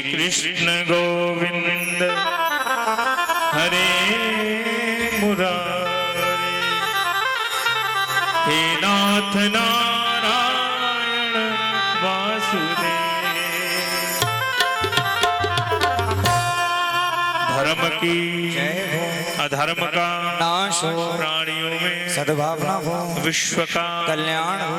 कृष्ण गोविंद हरे मुरारी, हे नाथ नारायण वासुदेव। धर्म की अधर्म का नाश हो, प्राणियों में सद्भावना हो, विश्व का कल्याण हो,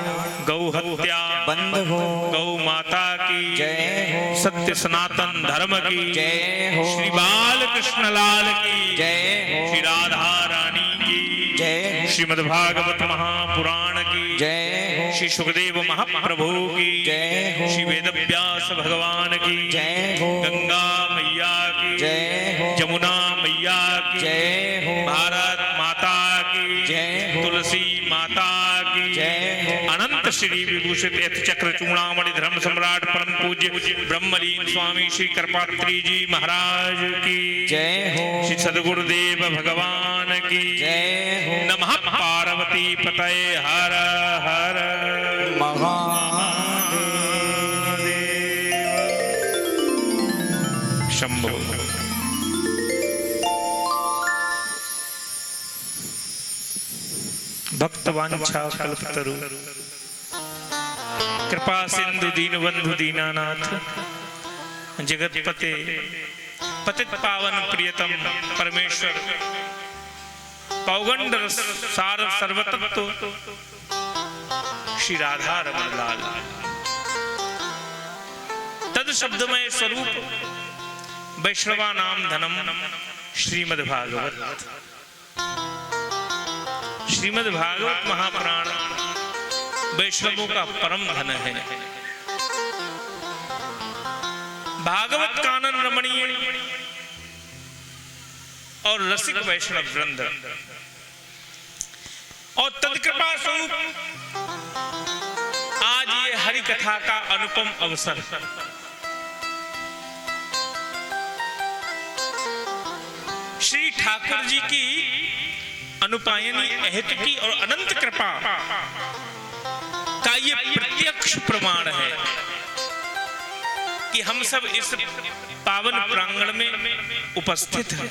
गौ हत्या बंद हो, गौ माता की जय हो, सत्य सनातन धर्म की जय हो, श्री बाल कृष्ण लाल की जय हो, श्री राधा रानी की जय हो, श्रीमद्भागवत महापुराण की जय हो, श्री सुखदेव महाप्रभु की जय हो, श्री वेदव्यास भगवान की जय हो, गंगा मैया की जय हो, जमुना मैया की जय हो, भारत माता की जय हो, तुलसी माता की जय हो, अनंत श्री विभूषित यथ चक्र चूड़ामणि धर्म सम्राट परम पूज्य ब्रह्मलीन स्वामी श्री कृपात्री जी महाराज की जय हो, श्री सद्गुरुदेव भगवान की जय हो, नमः पार्वती पतये हर हर महादेव। शंभो। भक्तवांछा कल्पतरु कृपा सिंधु दीनबंधु दीनानाथ जगतपते पतित पावन प्रियतम परमेश्वर पौगंड सार सर्वतत्व श्री राधा रमण लाल तद शब्दमय स्वरूप वैष्णवा नाम धनम श्रीमद्भागवत। श्रीमद्भागवत महापुराण वैष्णवों का परम धन है। भागवत कानन रमणीय और रसिक वैष्णव वृंद और तत्कृपा स्वरूप आज ये हरि कथा का अनुपम अवसर श्री ठाकुर जी की अनुपायनी अहेतु की और अनंत कृपा का ये प्रत्यक्ष प्रमाण है कि हम सब इस पावन प्रांगण में उपस्थित हैं।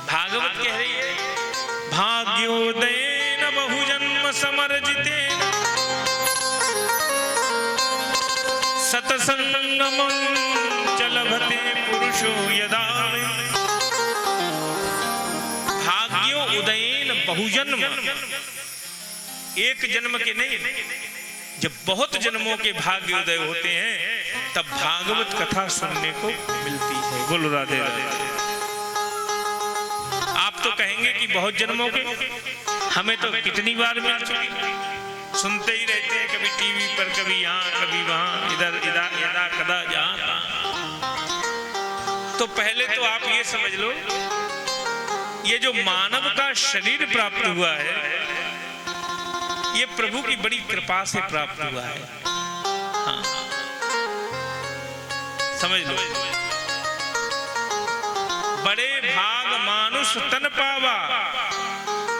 भागवत कह रही है भाग्योदयेन बहुजन्म समर्जितेन सतसंगमं च लभते पुरुषो यदा। भाग्यो उदयेन बहुजन्म, एक जन्म के नहीं, जब बहुत जन्मों के भाग्य उदय होते हैं तब भागवत कथा सुनने को मिलती है। बोलो राधे राधे। आप तो कहेंगे कि बहुत जन्मों के, हमें तो कितनी बार मिल चुकी, सुनते ही रहते हैं, कभी टीवी पर, कभी यहाँ, कभी वहां, इधर इधर इधर कदा जहां। तो पहले तो आप ये समझ लो, ये जो मानव का शरीर प्राप्त हुआ है ये प्रभु की बड़ी कृपा से प्राप्त हुआ है। हाँ, समझ लो, बड़े भाग मानुष तन पावा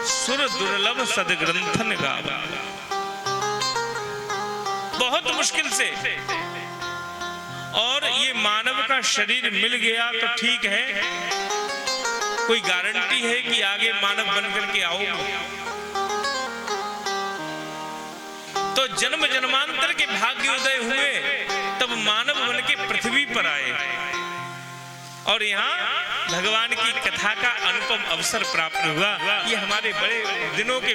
सुर दुर्लभ सदग्रंथन गावा। बहुत मुश्किल से, और ये मानव का शरीर मिल गया तो ठीक है, कोई गारंटी है कि आगे मानव बनकर के आओगे? तो जन्म जन्मांतर के भाग्य उदय हुए तब मानव बन के पृथ्वी पर आए और यहाँ भगवान की कथा का अनुपम अवसर प्राप्त हुआ। ये हमारे बड़े दिनों के,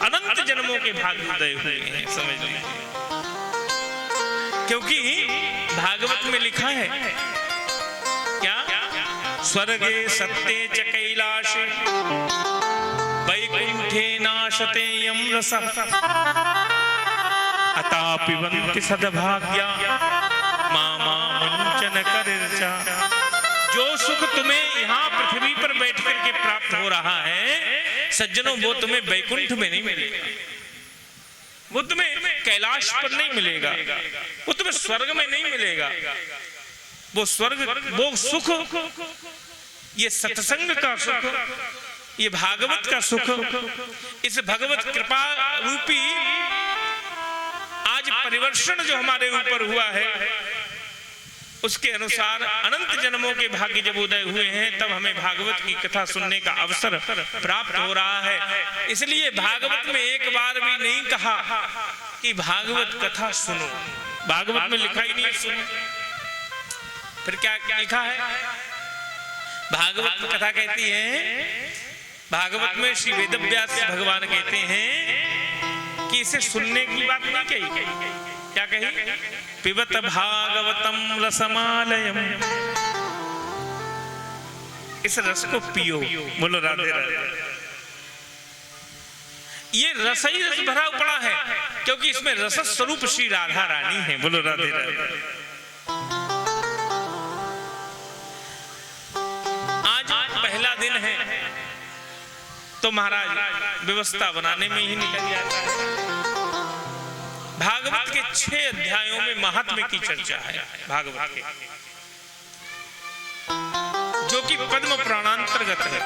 अनंत जन्मों के भाग्य उदय हुए हैं, समझ लीजिए। क्योंकि भागवत में लिखा है क्या, स्वर्गे सत्ते च कैलाशे वैकुंठे नाशते यम रसः अतापिबन्ति सद्भाग्या मामा मुंचन करिर्चा। जो सुख तुम्हें यहाँ पृथ्वी पर बैठ करके प्राप्त हो रहा है सज्जनों, वो तुम्हें वैकुंठ में नहीं मिलेगा। वो तुम्हें कैलाश पर नहीं मिलेगा, वो तुम्हें स्वर्ग में नहीं मिलेगा। वो स्वर्ग, वो सुख, ये सत्संग का सुख, ये भागवत का सुख, इस भगवत कृपा रूपी आज परिवर्षण जो हमारे ऊपर हुआ है, उसके अनुसार अनंत जन्मों के भाग्य जब उदय हुए हैं, तब हमें भागवत की कथा सुनने का अवसर प्राप्त हो रहा है। इसलिए भागवत में एक बार भी नहीं कहा कि भागवत कथा सुनो, भागवत में लिखा ही नहीं है सुनो। फिर क्या लिखा है? भागवत कथा कहती है, भागवत में श्री वेदव्यास भगवान कहते हैं कि इसे सुनने की बात नहीं कही। क्या कही? पिबत भागवतम रसमालयम, इस रस को पियो। बोलो राधे राधे। ये रस ही रस भरा पड़ा है, क्योंकि इसमें रस स्वरूप श्री राधा रानी है। बोलो राधे राधे। आज पहला दिन है तो महाराज व्यवस्था बनाने में ही निकल जाता है। भागवत के 6 अध्यायों में महात्म्य की चर्चा है भागवत के, जो कि पद्म पुराणांतर्गत है।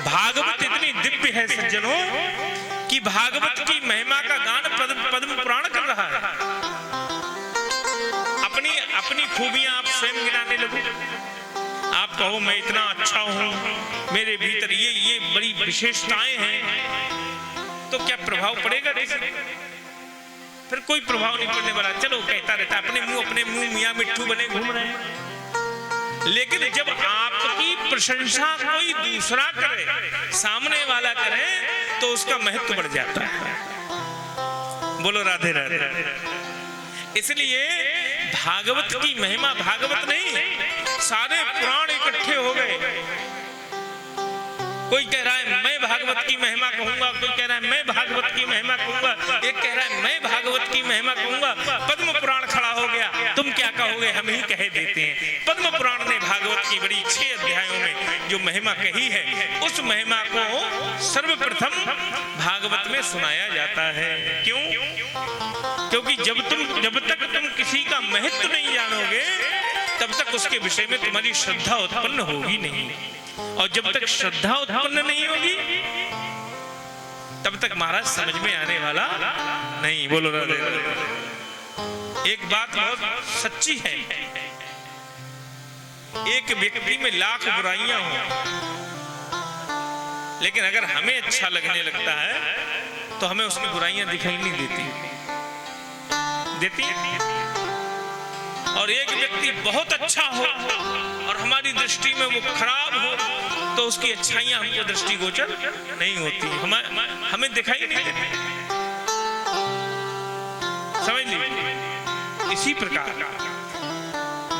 भागवत इतनी दिव्य है सज्जनों कि भागवत की महिमा का गान पद्म पुराण कर रहा है। अपनी अपनी खूबियां आप स्वयं गिनाने लगो। आप कहो मैं इतना अच्छा हूं, मेरे भीतर ये बड़ी विशेषताएं हैं, तो क्या प्रभाव पड़ेगा? फिर कोई प्रभाव नहीं पड़ने वाला। चलो कहता रहता, अपने मुंह मियां मिट्ठू बने घूम रहे हैं। लेकिन जब आपकी प्रशंसा कोई दूसरा करे, सामने वाला करे, तो उसका महत्व बढ़ जाता है। बोलो राधे राधे। इसलिए भागवत की महिमा, भागवत नहीं, सारे पुराण इकट्ठे हो गए। कोई कह रहा है मैं भागवत की महिमा कहूंगा, कोई कह रहा है मैं भागवत की महिमा कहूंगा, एक कह रहा है मैं भागवत की महिमा कहूंगा। पद्म पुराण खड़ा हो गया, तुम क्या कहोगे? हम ही कह देते हैं। पद्म पुराण ने भागवत की बड़ी 6 अध्यायों में जो महिमा कही है, उस महिमा को सर्वप्रथम भागवत में सुनाया जाता है। क्यों? क्योंकि जब तक तुम किसी का महत्व नहीं जानोगे, तब तक उसके विषय में तुम्हारी श्रद्धा उत्पन्न होगी नहीं, और जब तक श्रद्धा उत्पन्न नहीं होगी, तब तक महाराज समझ में आने वाला नहीं। बोलो राधे राधे। एक बात बहुत सच्ची है, एक व्यक्ति में लाख बुराइयां हो, लेकिन अगर हमें अच्छा लगने लगता है तो हमें उसकी बुराइयां दिखाई नहीं देती। और एक व्यक्ति बहुत अच्छा हो और हमारी दृष्टि में वो खराब हो, तो उसकी अच्छाइयां हमको दृष्टिगोचर नहीं होती, हमें दिखाई नहीं देती। समझ लीजिए। इसी प्रकार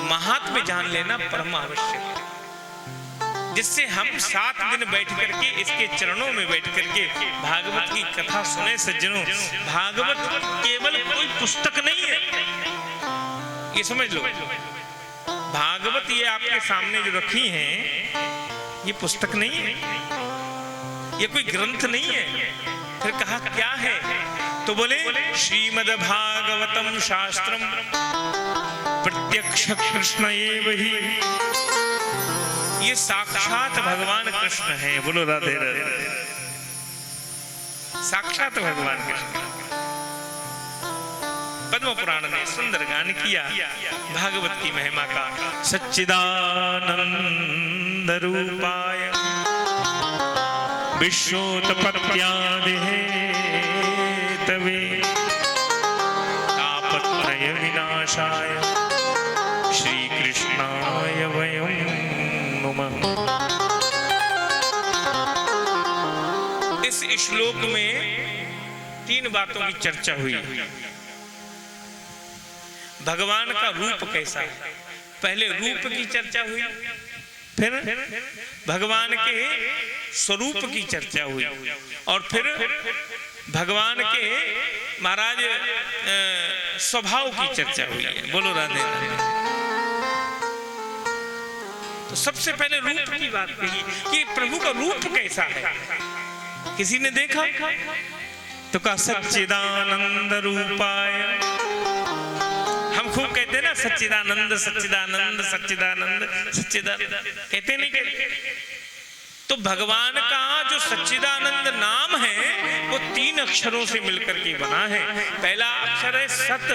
महात्म्य जान लेना परम आवश्यक है, जिससे हम 7 दिन बैठ करके इसके चरणों में बैठ करके भागवत की कथा सुने। सज्जनों, भागवत केवल कोई पुस्तक नहीं है, ये समझ लो। भागवत ये आपके सामने जो रखी हैं, ये पुस्तक नहीं है, ये कोई ग्रंथ नहीं है। फिर कहा क्या है? तो बोले श्रीमद् भागवतम शास्त्रम प्रत्यक्ष कृष्ण एव ही। ये साक्षात भगवान कृष्ण है। बोलो राधे राधे। साक्षात भगवान कृष्ण। पद्म पुराण ने सुंदर गान किया भागवत की महिमा का। सच्चिदानंद रूपाय विश्वोत्पत्त्यादि हेतवे तापत्रय विनाशाय श्री कृष्णाय वयं नमः। इस श्लोक में 3 बातों की चर्चा हुई। भगवान का रूप कैसा है, पहले रूप की चर्चा हुई, फिर भगवान के स्वरूप की चर्चा हुई, और फिर भगवान के महाराज स्वभाव की चर्चा हुई है। बोलो राधे राधे। तो सबसे पहले रूप की बात कही कि प्रभु का रूप कैसा है। किसी ने देखा? तो का सच्चिदानंद रूपाय। हम खूब कहते हैं ना सच्चिदानंद सच्चिदानंद सच्चिदानंद सच्चिदानंद, कहते नहीं कहते? तो भगवान का जो सच्चिदानंद नाम है वो 3 अक्षरों से मिलकर के बना है। पहला अक्षर है सत,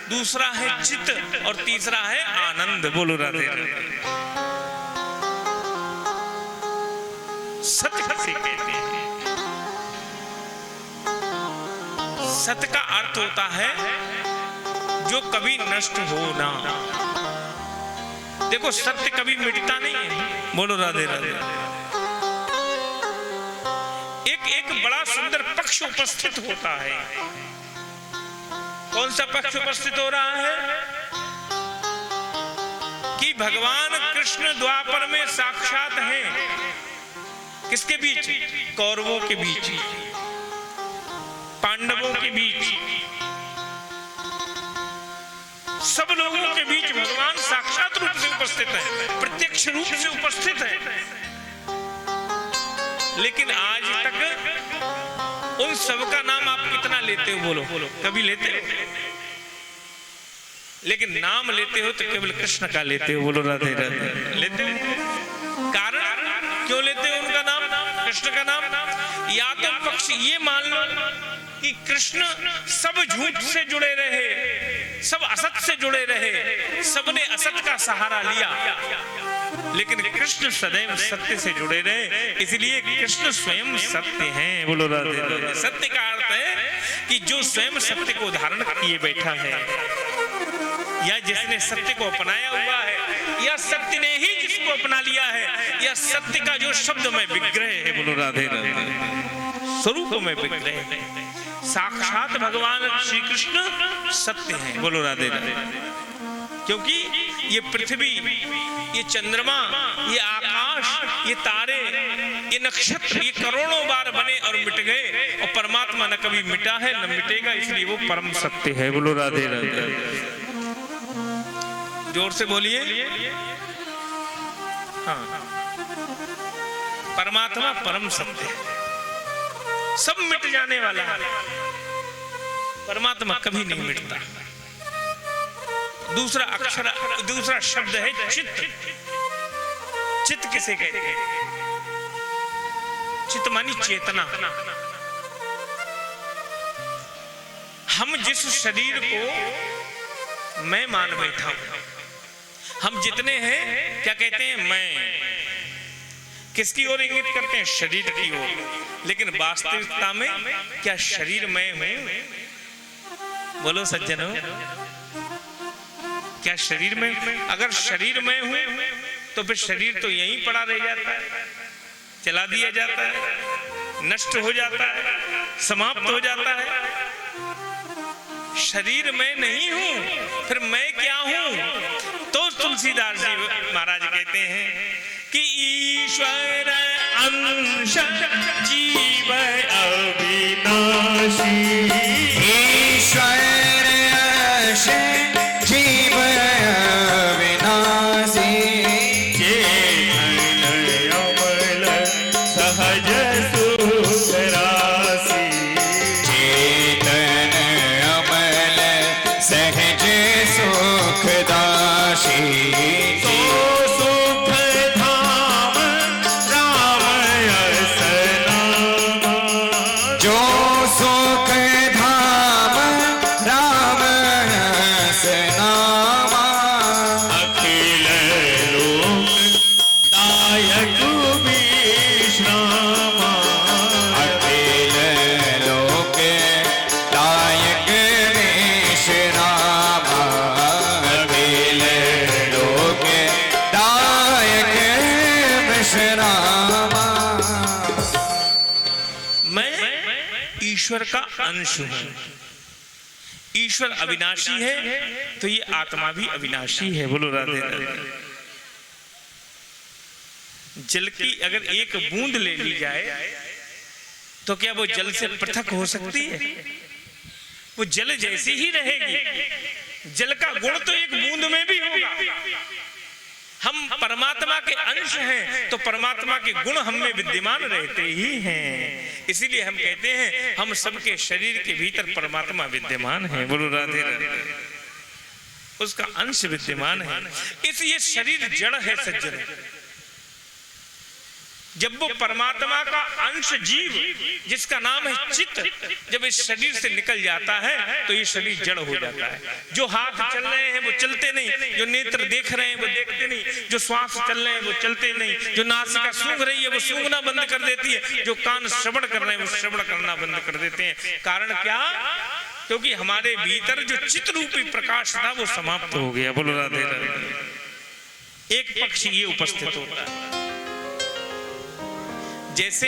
दूसरा है चित और तीसरा है आनंद। बोलो राधे राधे। सत किसे कहते हैं? सत का अर्थ होता है जो कभी नष्ट हो ना। देखो सत्य कभी मिटता नहीं है। बोलो राधे राधे। एक बड़ा सुंदर पक्ष उपस्थित होता है। कौन सा पक्ष उपस्थित हो रहा है? कि भगवान कृष्ण द्वापर में साक्षात हैं। किसके बीच? कौरवों के बीच, पांडवों के बीच, सब लोगों के बीच भगवान साक्षात रूप से उपस्थित है, प्रत्यक्ष रूप से उपस्थित है। लेकिन आज तक उन सब का नाम आप कितना लेते हो? बोलो कभी लेते हो? लेकिन नाम लेते हो तो केवल कृष्ण का लेते हो। बोलो राधे राधे। लेते हो? कारण क्यों लेते हो उनका नाम, कृष्ण का नाम? या तो पक्ष ये मान लो कि कृष्ण सब झूठ से जुड़े रहे, सब असत से जुड़े रहे, सबने असत का सहारा लिया, लेकिन कृष्ण सदैव सत्य से जुड़े रहे, इसलिए कृष्ण स्वयं सत्य हैं। बोलो राधे राधे। सत्य का अर्थ है कि जो स्वयं सत्य को धारण किए बैठा है, या जिसने सत्य को अपनाया हुआ है, या सत्य ने ही जिसको अपना लिया है, या सत्य का जो शब्द में विग्रह है। बोलो राधे राधे। स्वरूप में विग्रह है। साक्षात भगवान श्री कृष्ण सत्य हैं। बोलो राधे राधे। क्योंकि ये पृथ्वी, ये चंद्रमा, ये आकाश, ये तारे, ये नक्षत्र, ये करोड़ों बार बने और मिट गए, और परमात्मा न कभी मिटा है न मिटेगा, इसलिए वो परम सत्य है। बोलो राधे राधे। जोर से बोलिए। हाँ, परमात्मा परम सत्य है, सब मिट जाने वाला है, परमात्मा कभी नहीं मिटता। दूसरा अक्षर, दूसरा शब्द है चित्त। चित्त किसे कहते हैं? चित्त मानी चेतना। हम जिस शरीर को मैं मान बैठा हूं, हम जितने हैं क्या कहते हैं? मैं। किसकी ओर इंगित करते हैं? शरीर की ओर। लेकिन वास्तविकता में क्या शरीर मैं हूं? बोलो सज्जनों, क्या शरीर में? अगर शरीर में हूं तो फिर शरीर तो यहीं पड़ा रह जाता है, चला दिया जाता है, नष्ट हो जाता है, समाप्त हो जाता है। शरीर में नहीं हूं, फिर मैं क्या हूं? तो तुलसीदास जी महाराज कहते हैं कि ईश्वर अंश जीव अविनाशी। ईश्वर अंश जीव अविनाशी। चेतन अमल सहज सुख राशि। चेतन अमल सहज सुख दासी। ईश्वर का अंश हूं। ईश्वर अविनाशी है तो ये आत्मा भी अविनाशी है। बोलो राधे राधे। जल की अगर एक बूंद ले ली जाए तो क्या वो जल से पृथक हो सकती है? वो जल जैसी ही रहेगी। जल का गुण तो एक बूंद में भी होगा। हम परमात्मा के अंश हैं तो परमात्मा के गुण हम में विद्यमान रहते ही हैं। इसीलिए हम कहते हैं हम सबके शरीर के भीतर परमात्मा विद्यमान है। बोलो राधे राधे। उसका अंश विद्यमान है। इसलिए शरीर जड़ है सज्जन। जब वो परमात्मा का अंश जीव जिसका नाम है चित्त जब इस शरीर से निकल जाता है तो ये शरीर जड़ हो जाता है। जो हाथ चल रहे हैं वो चलते नहीं, जो नेत्र देख रहे हैं वो देखते नहीं, जो श्वास चल रहे हैं वो चलते नहीं, जो नासिका सूंघ रही है वो सूंघना बंद कर देती है, जो कान श्रवण कर रहे हैं वो श्रवण करना बंद कर देते हैं। कारण क्या? क्योंकि हमारे भीतर जो चित्त रूपी प्रकाश था वो समाप्त हो गया। बोलो राधे राधे। एक पक्ष ये उपस्थित होता है, जैसे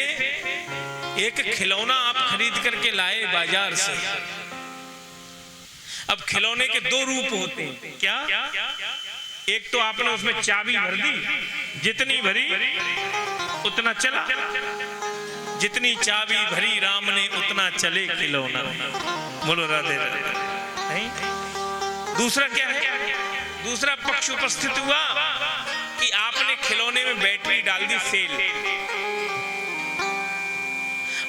एक खिलौना आप खरीद करके लाए बाजार से। अब खिलौने के दो रूप होते हैं। क्या? एक तो आपने उसमें चाबी भर दी, जितनी भरी उतना चला, जितनी चाबी भरी राम ने उतना चले खिलौना। बोलो राधे राधे। नहीं, दूसरा क्या है? दूसरा पक्ष उपस्थित हुआ कि आपने खिलौने में बैटरी डाल दी सेल।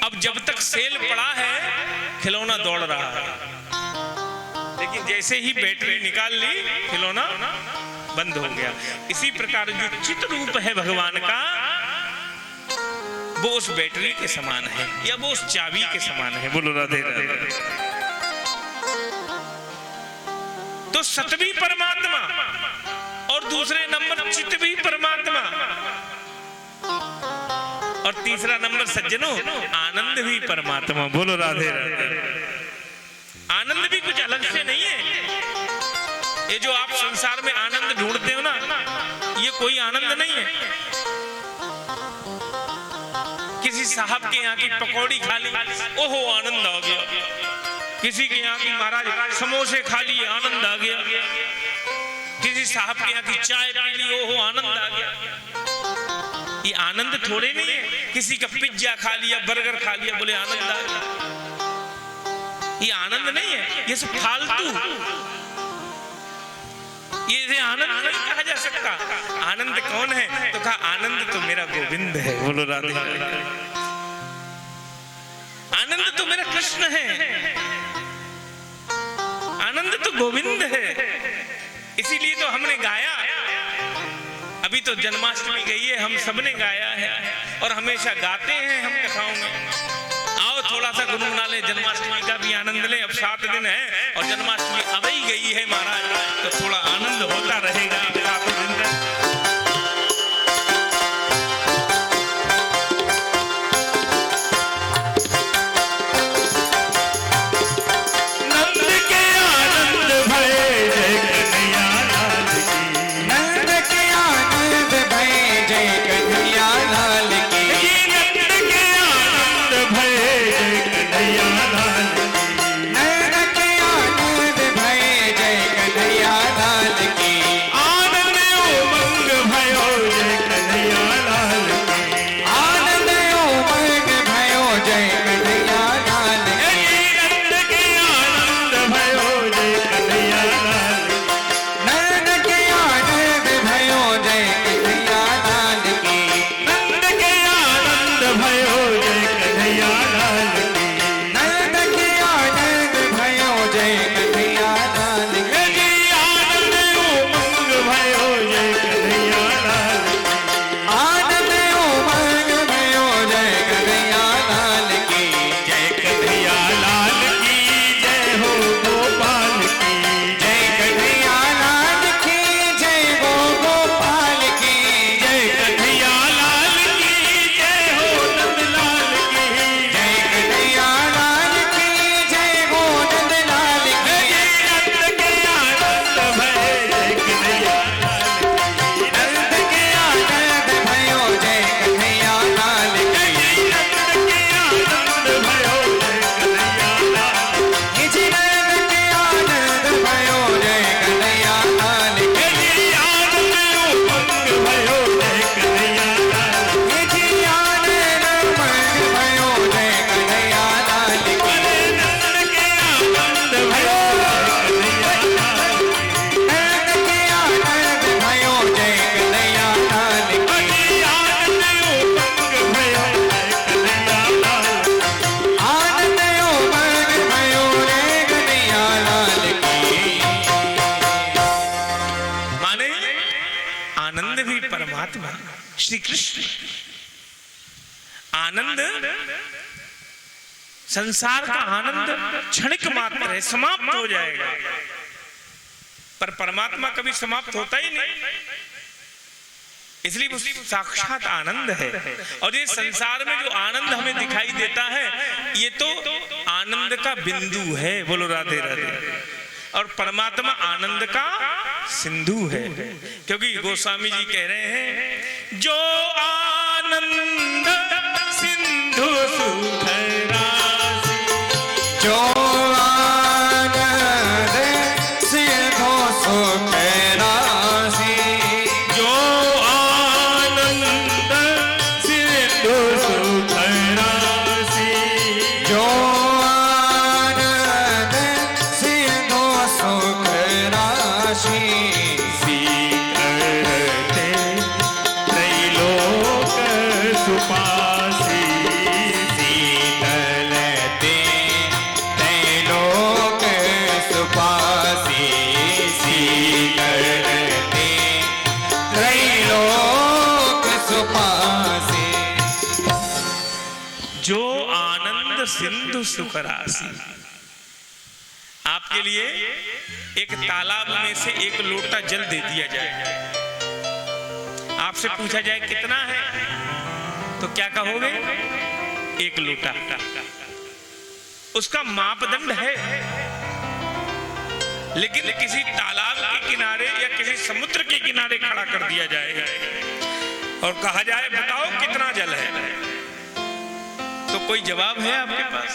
अब जब तक सेल पड़ा है खिलौना दौड़ रहा है, लेकिन जैसे ही बैटरी निकाल ली खिलौना बंद हो गया। इसी प्रकार जो चित्त रूप है भगवान का वो उस बैटरी के समान है या वो उस चाबी के समान है। बोलो राधे राधे। तो सत भी परमात्मा और दूसरे नंबर चित्त भी परमात्मा और तीसरा नंबर सज्जनों आनंद भी परमात्मा। बोलो राधे राधे। आनंद भी कुछ अलग से नहीं है। ये जो आप संसार में आनंद ढूंढते हो ना, ये कोई आनंद नहीं है। किसी साहब के यहाँ की पकौड़ी खा ली, ओहो आनंद आ गया। किसी के यहाँ की महाराज समोसे खा लिए, आनंद आ गया। किसी साहब के यहाँ की चाय पी ली, ओहो आनंद आ गया। ये आनंद थोड़े नहीं है। किसी का पिज्जा खा लिया, बर्गर खा लिया, बोले आनंद आ गया। ये आनंद नहीं है, ये सब फालतू। ये आनंद नहीं कहा जा सकता। आनंद कौन है? तो कहा आनंद तो मेरा गोविंद है। बोलो राधे। आनंद तो मेरा कृष्ण है, आनंद तो गोविंद है। इसीलिए तो हमने गाया। अभी तो जन्माष्टमी गई है, हम सबने गाया है और हमेशा गाते हैं हम कथाओं में। आओ थोड़ा सा गुनगुना ले, जन्माष्टमी का भी आनंद ले। अब 7 दिन है और जन्माष्टमी अब ही गई है महाराज, तो थोड़ा आनंद होता रहेगा 7 दिन तक। आनंद भी परमात्मा श्री कृष्ण। आनंद, संसार का आनंद क्षणिक मात्र है, समाप्त हो जाएगा, पर परमात्मा कभी समाप्त होता ही नहीं, इसलिए वो साक्षात आनंद है। और ये संसार में जो आनंद हमें दिखाई देता है, ये तो आनंद का बिंदु है, बोलो राधे राधे। और परमात्मा आनंद का सिंधु है, क्योंकि गोस्वामी जी कह रहे हैं, जो आनंद सिंधु सुख राशि, जो आनंद सिंधु सुख राशि, जो आनंद सिंधु सुख राशि, जो आनंद सिंधु सुख राशि, सीकरते त्रैलोक सुपासी, शीतलते त्रैलोक सुपासी, शीतलते त्रैलोक सुपासी। जो आनंद सिंधु सुख राशि। आपके लिए एक तालाब में से एक लोटा जल दे दिया जाए, आपसे पूछा जाए कितना है, तो क्या कहोगे? एक लोटा। उसका मापदंड है, लेकिन किसी तालाब के किनारे या किसी समुद्र के किनारे खड़ा कर दिया जाए और कहा जाए बताओ कितना जल है, तो कोई जवाब है आपके पास?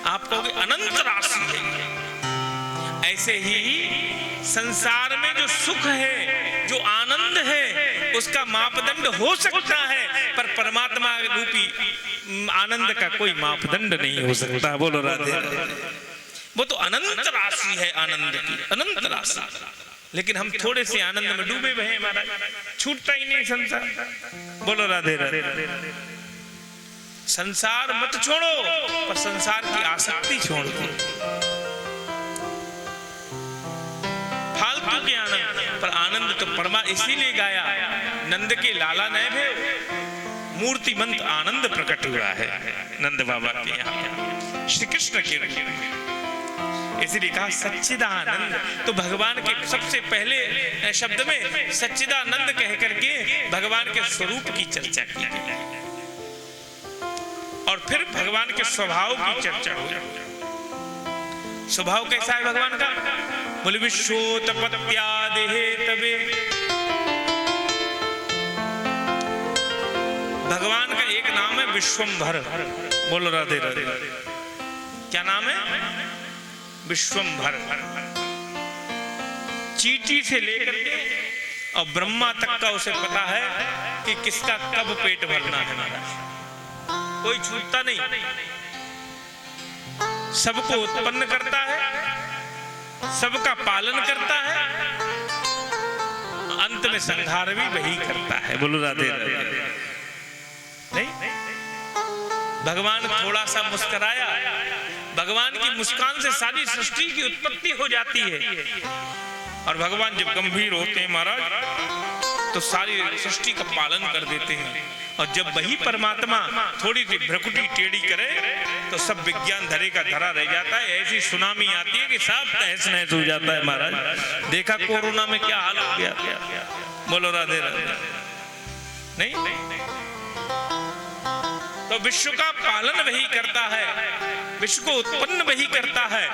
आप कहोगे अनंत राशि है। ऐसे ही संसार में जो सुख है, जो आनंद है, उसका मापदंड हो सकता है, पर परमात्मा रूपी आनंद का कोई मापदंड नहीं हो सकता, बोलो राधे राधे। वो तो अनंत राशि है, आनंद की अनंत राशि, लेकिन हम थोड़े से आनंद में डूबे हुए हैं महाराज, छूटता ही नहीं संसार, बोलो राधे राधे। संसार मत छोड़ो, पर संसार की आसक्ति छोड़ दो, फालतू के आनंद, पर आनंद तो परमा। इसीलिए गाया, नंद के लाला नए भे मूर्तिमंत आनंद प्रकट हुआ है नंद बाबा के यहाँ श्री कृष्ण के रूप में, इसलिए कहा सच्चिदानंद। तो भगवान के सबसे पहले शब्द में सच्चिदानंद कह करके भगवान के स्वरूप की चर्चा की गई, और फिर भगवान के स्वभाव की चर्चा हुई। स्वभाव कैसा है भगवान का? बोले विश्वोत्पत्त्यादिहे तवे। भगवान का एक नाम है विश्वंभर, बोलो राधे राधे। क्या नाम है? विश्वंभर। चींटी से लेकर के और ब्रह्मा तक का उसे पता है कि किसका कब पेट भरना है महाराज, कोई छूटता नहीं, सबको उत्पन्न करता है, सबका पालन करता है, अंत में संहार भी वही करता है, बोलो राधे राधे। नहीं, भगवान थोड़ा सा मुस्कुराया, भगवान की मुस्कान से सारी सृष्टि की उत्पत्ति हो जाती है, और भगवान जब गंभीर होते हैं महाराज तो सारी सृष्टि का पालन कर देते हैं, और जब वही परमात्मा थोड़ी सी भ्रकुटी टेढ़ी करे तो सब विज्ञान धरे का धरा रह जाता है। ऐसी सुनामी आती है कि सब तहस नहस हो जाता है महाराज। देखा कोरोना में क्या हाल हो गया, बोलो राधे राधे। नहीं, तो विश्व का पालन वही करता है, विश्व को उत्पन्न वही करता है,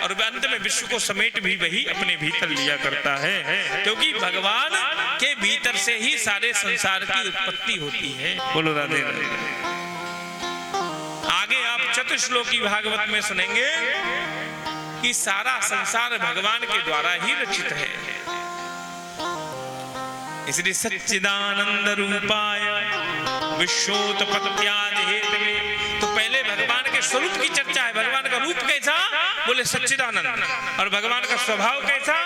और अंत में विश्व को समेट भी वही अपने भीतर लिया करता है, क्योंकि भगवान के भीतर से ही सारे संसार की उत्पत्ति होती है, बोलो राधे राधे। आगे आप चतुश्लोकी भागवत में सुनेंगे कि सारा संसार भगवान के द्वारा ही रचित है। इसलिए सच्चिदानंद रूपाय विश्वोत्पत्त्यादि हेतवे। तो पहले भगवान के स्वरूप की चर्चा है। भगवान का रूप कैसा? बोले सच्चिदानंद। और भगवान का स्वभाव कैसा?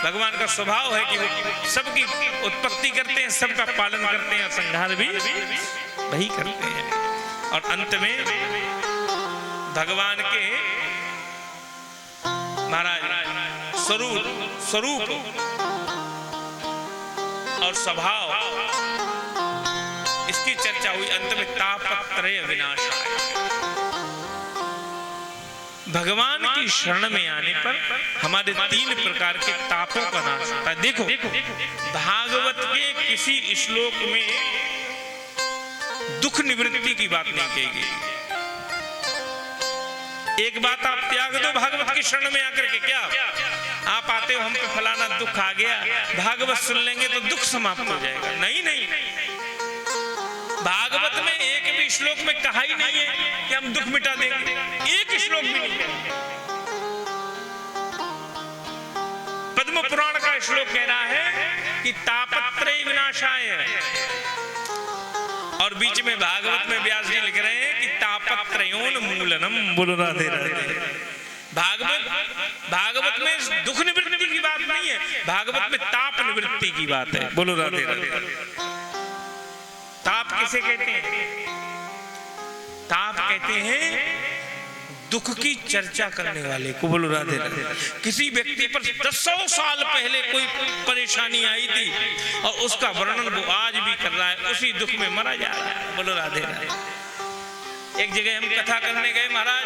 भगवान का स्वभाव है कि वो सबकी उत्पत्ति करते हैं, सबका पालन करते हैं, संहार भी वही करते हैं। और अंत में भगवान के महाराज स्वरूप और स्वभाव, इसकी चर्चा हुई। अंत में तापत्रय विनाशाय। भगवान की शरण में आने पर हमारे 3 प्रकार के तापों का नाश होता है। देखो भागवत के किसी श्लोक में दुख निवृत्ति की बात नहीं कही गई। एक बात आप त्याग दो भागवत की शरण में आकर के, क्या आप आते हो हम पे फलाना दुख आ गया, भागवत सुन लेंगे तो दुख समाप्त हो जाएगा? नहीं नहीं, भागवत में एक भी श्लोक में कहा ही नहीं है कि हम दुख मिटा देंगे, एक श्लोक भी नहीं है। पद्म पुराण का श्लोक कह रहा है कि तापत्रय विनाशाय, और बीच में भागवत में व्यास जी लिख रहे हैं कि तापत्रयोन मूलनम। बोलो राधे राधे। भागवत में दुख निवृत्ति की बात नहीं है, भागवत में ताप निवृत्ति की बात है। बोलो राधे राधे। ताप किसे कहते हैं? ताप कहते हैं दुख की चर्चा करने वाले को। बोलो राधे राधे। किसी व्यक्ति पर 100 साल पहले कोई परेशानी आई थी और उसका वर्णन वो आज भी कर रहा है, उसी दुख में मरा जा रहा है। बोलो राधे राधे। एक जगह हम कथा करने गए महाराज,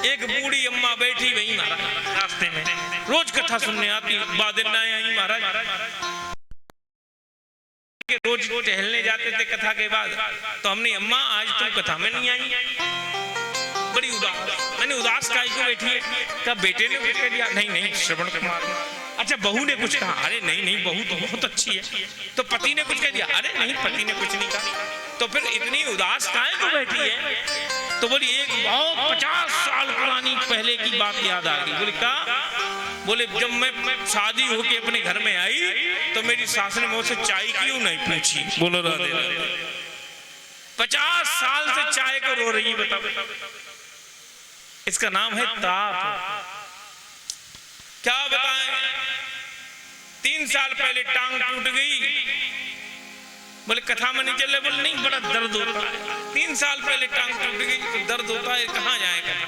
एक बूढ़ी अम्मा बैठी वही महाराज रास्ते में, रोज कथा सुनने आती, बादिन आई महाराज, रोज टहलने जाते थे कथा के बाद। तो हमने, अम्मा आज तुम कथा में नहीं आई, बड़ी उदास। मैंने उदास काहे को बैठी है? क्या बेटे ने कुछ कह दिया? नहीं नहीं, श्रवण कुमार। अच्छा बहू ने कुछ कहा? अरे नहीं नहीं, बहू तो बहुत अच्छी है। तो पति ने कुछ कह दिया? अरे नहीं, पति ने कुछ नहीं कहा। तो फिर इतनी उदास काहे को बैठी है? तो बोली एक बहुत 50 साल पुरानी पहले की बात याद आ गई। बोली क्या? बोले जब मैं शादी होके अपने घर में आई तो मेरी सास ने मुझसे चाय क्यों नहीं पूछी। बोलो राधे राधे। 50 साल से चाय को रो रही, बताओ। इसका नाम है ताप। क्या बताएं, 3 साल पहले टांग टूट गई। बोले कथा में नहीं चल रहे? बोले नहीं, बड़ा दर्द होता है। 3 साल पहले टांग टूट गई तो दर्द होता है, कहाँ जाए कथा?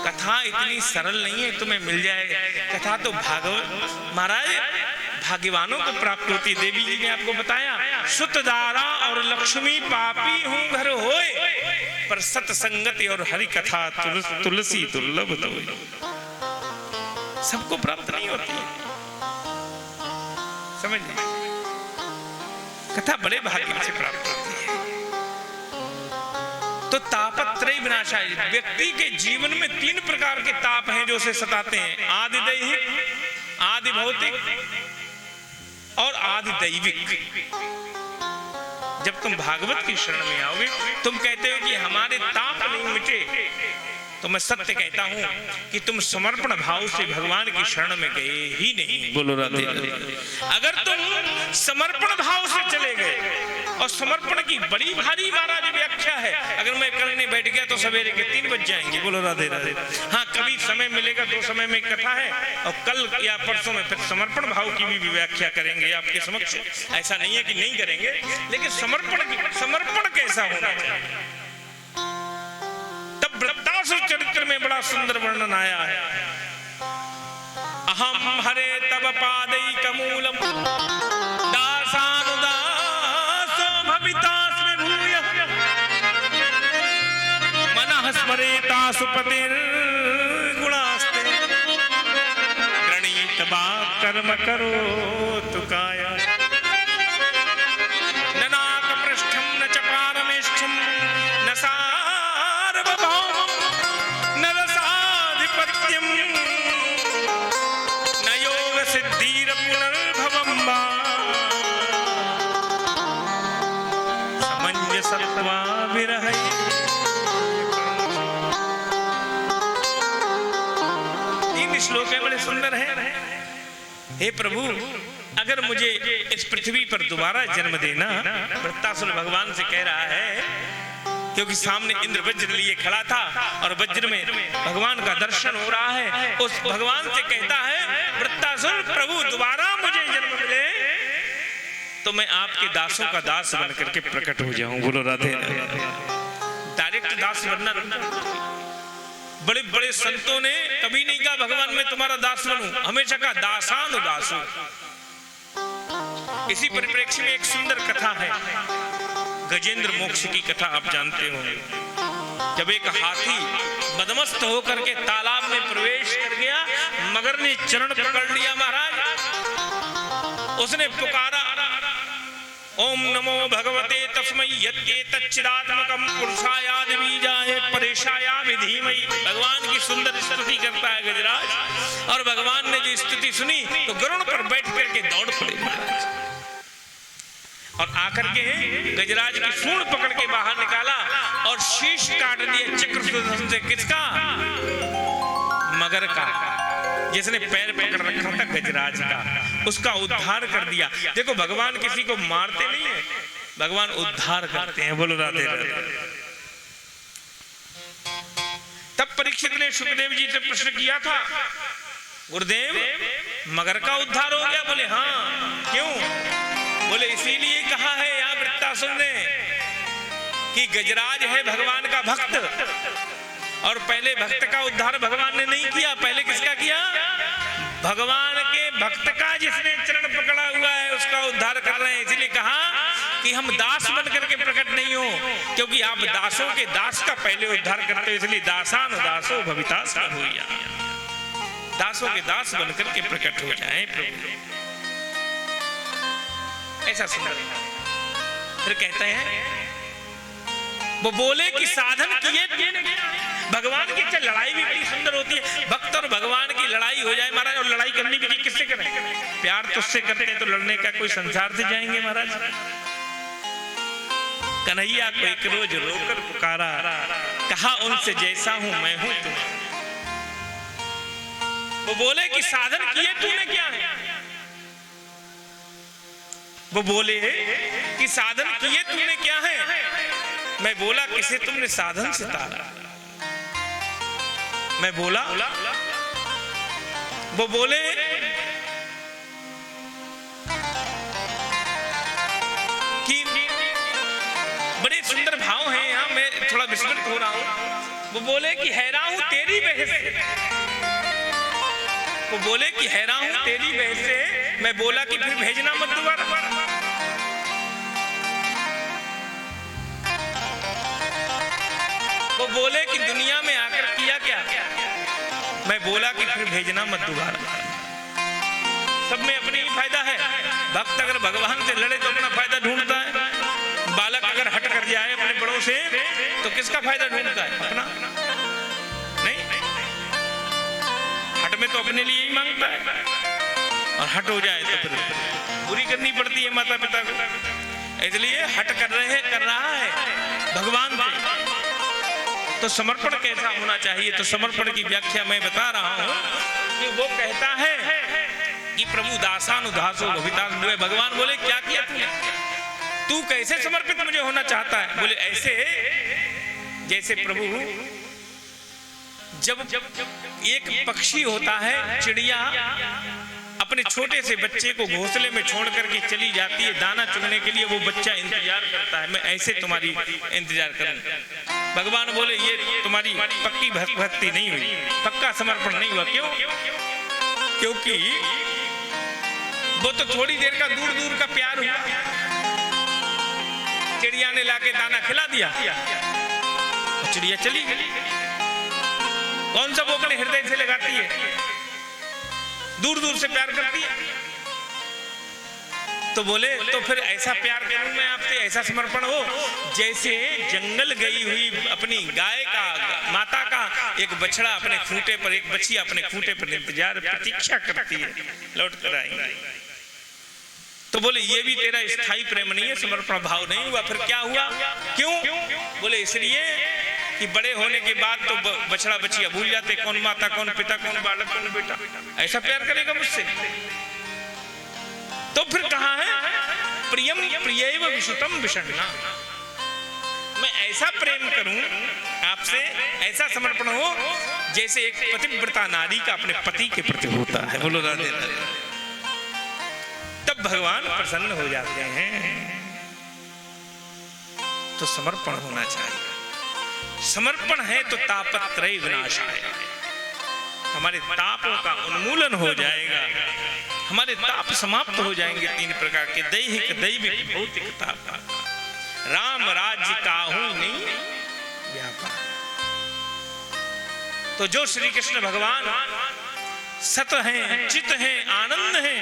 कथा इतनी सरल नहीं है तुम्हें मिल जाएगा। कथा तो भागवत महाराज भाग्यवानों को प्राप्त होती। देवी जी ने आपको बताया, सुतदारा और लक्ष्मी पापी हूं घर होए, पर सत्संगति और हरि कथा तुलसी दुर्लभ तो। सबको प्राप्त नहीं होती है, समझ लीजिए। कथा बड़े भाग्य से प्राप्त होती है। तो तापत्रय विनाशाय। व्यक्ति के जीवन में 3 प्रकार के ताप हैं जो उसे सताते हैं, आदि दैहिक, आदि भौतिक और आदि दैविक। जब तुम भागवत की शरण में आओगे, तुम कहते हो कि हमारे ताप नहीं मिटे, तो मैं सत्य कहता हूं कि तुम समर्पण भाव से भगवान की शरण में गए ही नहीं। बोलो राधे राधे। अगर तुम समर्पण भाव से चले गए, और समर्पण की बड़ी भारी महाराज व्याख्या है, अगर मैं करने बैठ गया तो सवेरे के 3 बज जाएंगे। बोलो राधे राधे। हाँ, कभी समय मिलेगा 2 समय में कथा है, और कल या परसों में फिर समर्पण भाव की भी व्याख्या करेंगे आपके समक्ष। ऐसा नहीं है कि नहीं करेंगे, लेकिन समर्पण कैसा होना चाहिए। तब वृत्तासुर चरित्र में बड़ा सुंदर वर्णन आया है। अहम हरे तब पादैकमूलम दासानुदासो भवितास्मि भूयः मनः स्मरेतासु पतिर्गुणास्ते गृणीत वा कर्म करोतु काया न नाकपृष्ठं न च पारमेष्ठ्यं न सार्वभौमं न रसाधिपत्यं न योगसिद्धिर पुनर्भवं वा समञ्जसत्वाभिरहै। श्लोक है, बड़े सुंदर है। हे प्रभु, अगर मुझे इस पृथ्वी पर दोबारा जन्म देना, वृत्तासुर भगवान से कह रहा है, क्योंकि सामने इंद्र वज्र लिए खड़ा था और वज्र में भगवान का दर्शन हो रहा है। उस भगवान से कहता है, वृत्तासुर प्रभु दोबारा मुझे जन्म मिले तो मैं आपके दासों का दास बन करके प्रकट हो जाऊं। बोलो राधे। डायरेक्ट दास बनना, बड़े बड़े संतों ने कभी नहीं कहा भगवान मैं तुम्हारा दास बनूं, हमेशा कहा दासान दासो। इसी परिप्रेक्ष्य में एक सुंदर कथा है, गजेंद्र मोक्ष की कथा आप जानते हो। जब एक हाथी बदमस्त होकर के तालाब में प्रवेश कर गया, मगर ने चरण पकड़ लिया महाराज, उसने पुकारा ओम नमो भगवते तस्मै यत्केतच्चिदात्मकं पुरुषायादि बीजाय परेशायामि धीमहि। भगवान की सुंदर स्तुति करता है गजराज, और भगवान ने जो स्तुति सुनी तो गरुड़ पर बैठ करके दौड़ पड़े महाराज, और आकर के गजराज की सूंड पकड़ के बाहर निकाला और शीश काट दिया चक्र सुदर्शन से। किसका? मगर का, जिसने पैर पकड़ रखा था गजराज का, उसका उद्धार कर दिया। देखो भगवान किसी को मारते नहीं है, भगवान उद्धार करते हैं। बोलो राधे राधे। तब परीक्षित ने सुखदेव जी से प्रश्न किया था, गुरुदेव मगर का उद्धार हो गया? बोले हाँ। क्यों? बोले इसीलिए कहा है यहाँ वृत्तासुर ने कि गजराज है भगवान का भक्त, और पहले भक्त का उद्धार भगवान ने नहीं किया, पहले किसका किया? भगवान के भक्त का, जिसने चरण पकड़ा हुआ है उसका उद्धार कर रहे हैं। इसलिए कहा कि हम दास बन करके प्रकट नहीं हो, क्योंकि आप दासों के दास का पहले उद्धार करते हो, इसलिए दासान दासो भवितास होइया, दासों के दास बन करके प्रकट हो जाए प्रभु। ऐसा सुंदर। फिर कहते हैं वो बोले कि साधन किए भगवान की लड़ाई भी बड़ी सुंदर होती है। भक्त और भगवान की लड़ाई हो जाए महाराज, और लड़ाई करनी भी किससे करें? प्यार तुझसे करते हैं तो लड़ने का कोई संसार से जाएंगे महाराज। कन्हैया को एक रोज रोकर पुकारा, कहा उनसे जैसा हूं मैं हूं तुम। वो बोले कि साधन किए तूने क्या है? वो बोले कि साधन किए तूने क्या है? मैं बोला किसे तुमने साधन से तारा? मैं बोला, वो बोले कि बड़े सुंदर भाव हैं यहाँ, मैं थोड़ा विस्मित हो रहा हूं। वो बोले कि हैरान हूं तेरी बहस से। वो बोले कि हैरान हूं तेरी बहस से। मैं बोला कि फिर भेजना मत दोबारा। वो बोले कि दुनिया में आकर किया क्या? मैं बोला कि फिर भेजना मत दोबारा। सब में अपनी ही फायदा है। भक्त अगर भगवान से लड़े तो अपना फायदा ढूंढता है, बालक अगर हट कर जाए अपने बड़ों से तो किसका फायदा ढूंढता है? अपना नहीं, हट में तो अपने लिए ही मांगता है, और हट हो जाए तो फिर बुरी करनी पड़ती है माता पिता को। इसलिए हट कर रहा है भगवान से, तो समर्पण कैसा होना चाहिए? तो समर्पण की व्याख्या मैं बता रहा हूं कि वो कहता है कि प्रभु दासानुदासो भवितास। भगवान बोले क्या किया तूने? तू कैसे समर्पित मुझे होना चाहता है? बोले ऐसे जैसे प्रभु जब एक पक्षी होता है, चिड़िया अपने छोटे से बच्चे को घोंसले में छोड़ करके चली जाती है दाना चुगने के लिए, वो बच्चा इंतजार करता है, मैं ऐसे तुम्हारी इंतजार करूंगा। भगवान बोले ये तुम्हारी पक्की भक्ति नहीं हुई, पक्का समर्पण नहीं हुआ। क्यों? क्योंकि वो तो थोड़ी देर का दूर दूर का प्यार हुआ। चिड़िया ने लाके दाना खिला दिया, चिड़िया चली गई। कौन सा वो अपने हृदय से लगाती है, दूर दूर से प्यार करती है। तो बोले तो फिर ऐसा प्यार करूं मैं आपसे, ऐसा समर्पण हो जैसे जंगल गई हुई अपनी गाय का, माता का एक बछड़ा अपने खूंटे पर, एक बछिया अपने खूंटे पर इंतजार प्रतीक्षा करती है, लौट कर आएंगे। तो बोले ये भी तेरा स्थायी प्रेम नहीं है, समर्पण भाव नहीं हुआ। फिर क्या हुआ? क्यों? बोले इसलिए कि बड़े होने के बाद तो बछड़ा बछिया भूल जाते, कौन माता कौन पिता कौन बालक कौन बेटा। ऐसा प्यार करेगा मुझसे? तो फिर कहा है प्रियम प्रियैव विशुतम विषण्णा, मैं ऐसा प्रेम करूं आपसे, ऐसा समर्पण हो जैसे एक पतिव्रता नारी का अपने पति के प्रति होता है। बोलो राधे राधे। तब भगवान प्रसन्न हो जाते हैं। तो समर्पण होना चाहिए। समर्पण है तो तापत्रय विनाशाय, हमारे तापों का उन्मूलन हो जाएगा, हमारे ताप समाप्त हो जाएंगे। 3 प्रकार के, दैहिक, दैविक, भौतिक ताप। राम राज्य काहू नहीं व्यापार। तो जो श्री कृष्ण भगवान सत हैं, चित हैं, आनंद हैं,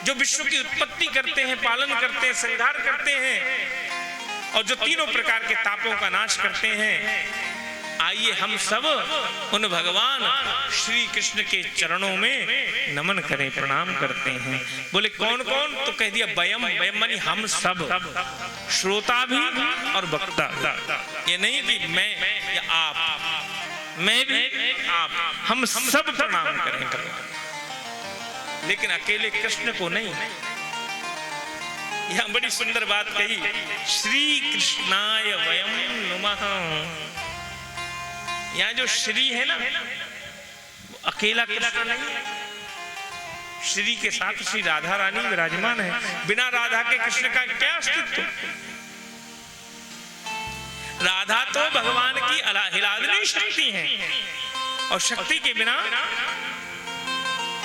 जो विश्व की उत्पत्ति करते हैं, पालन करते हैं, संहार करते हैं, और जो तीनों प्रकार के तापों का नाश करते हैं, आइए हम सब उन भगवान श्री कृष्ण के चरणों में नमन करें, प्रणाम करते हैं। बोले कौन कौन? तो कह दिया वयम, वयम मानी हम सब, श्रोता भी और वक्ता। ये नहीं कि मैं या आप, मैं भी आप, हम सब प्रणाम करें भगवान, लेकिन अकेले कृष्ण को नहीं। यहां बड़ी सुंदर बात कही, श्री कृष्णाय वयम नुमः। यहाँ जो श्री है ना, वो अकेला कृष्ण नहीं है, श्री के साथ श्री राधा रानी विराजमान है। बिना राधा के कृष्ण का क्या अस्तित्व? राधा तो भगवान की हिलादनी शक्ति है, और शक्ति के बिना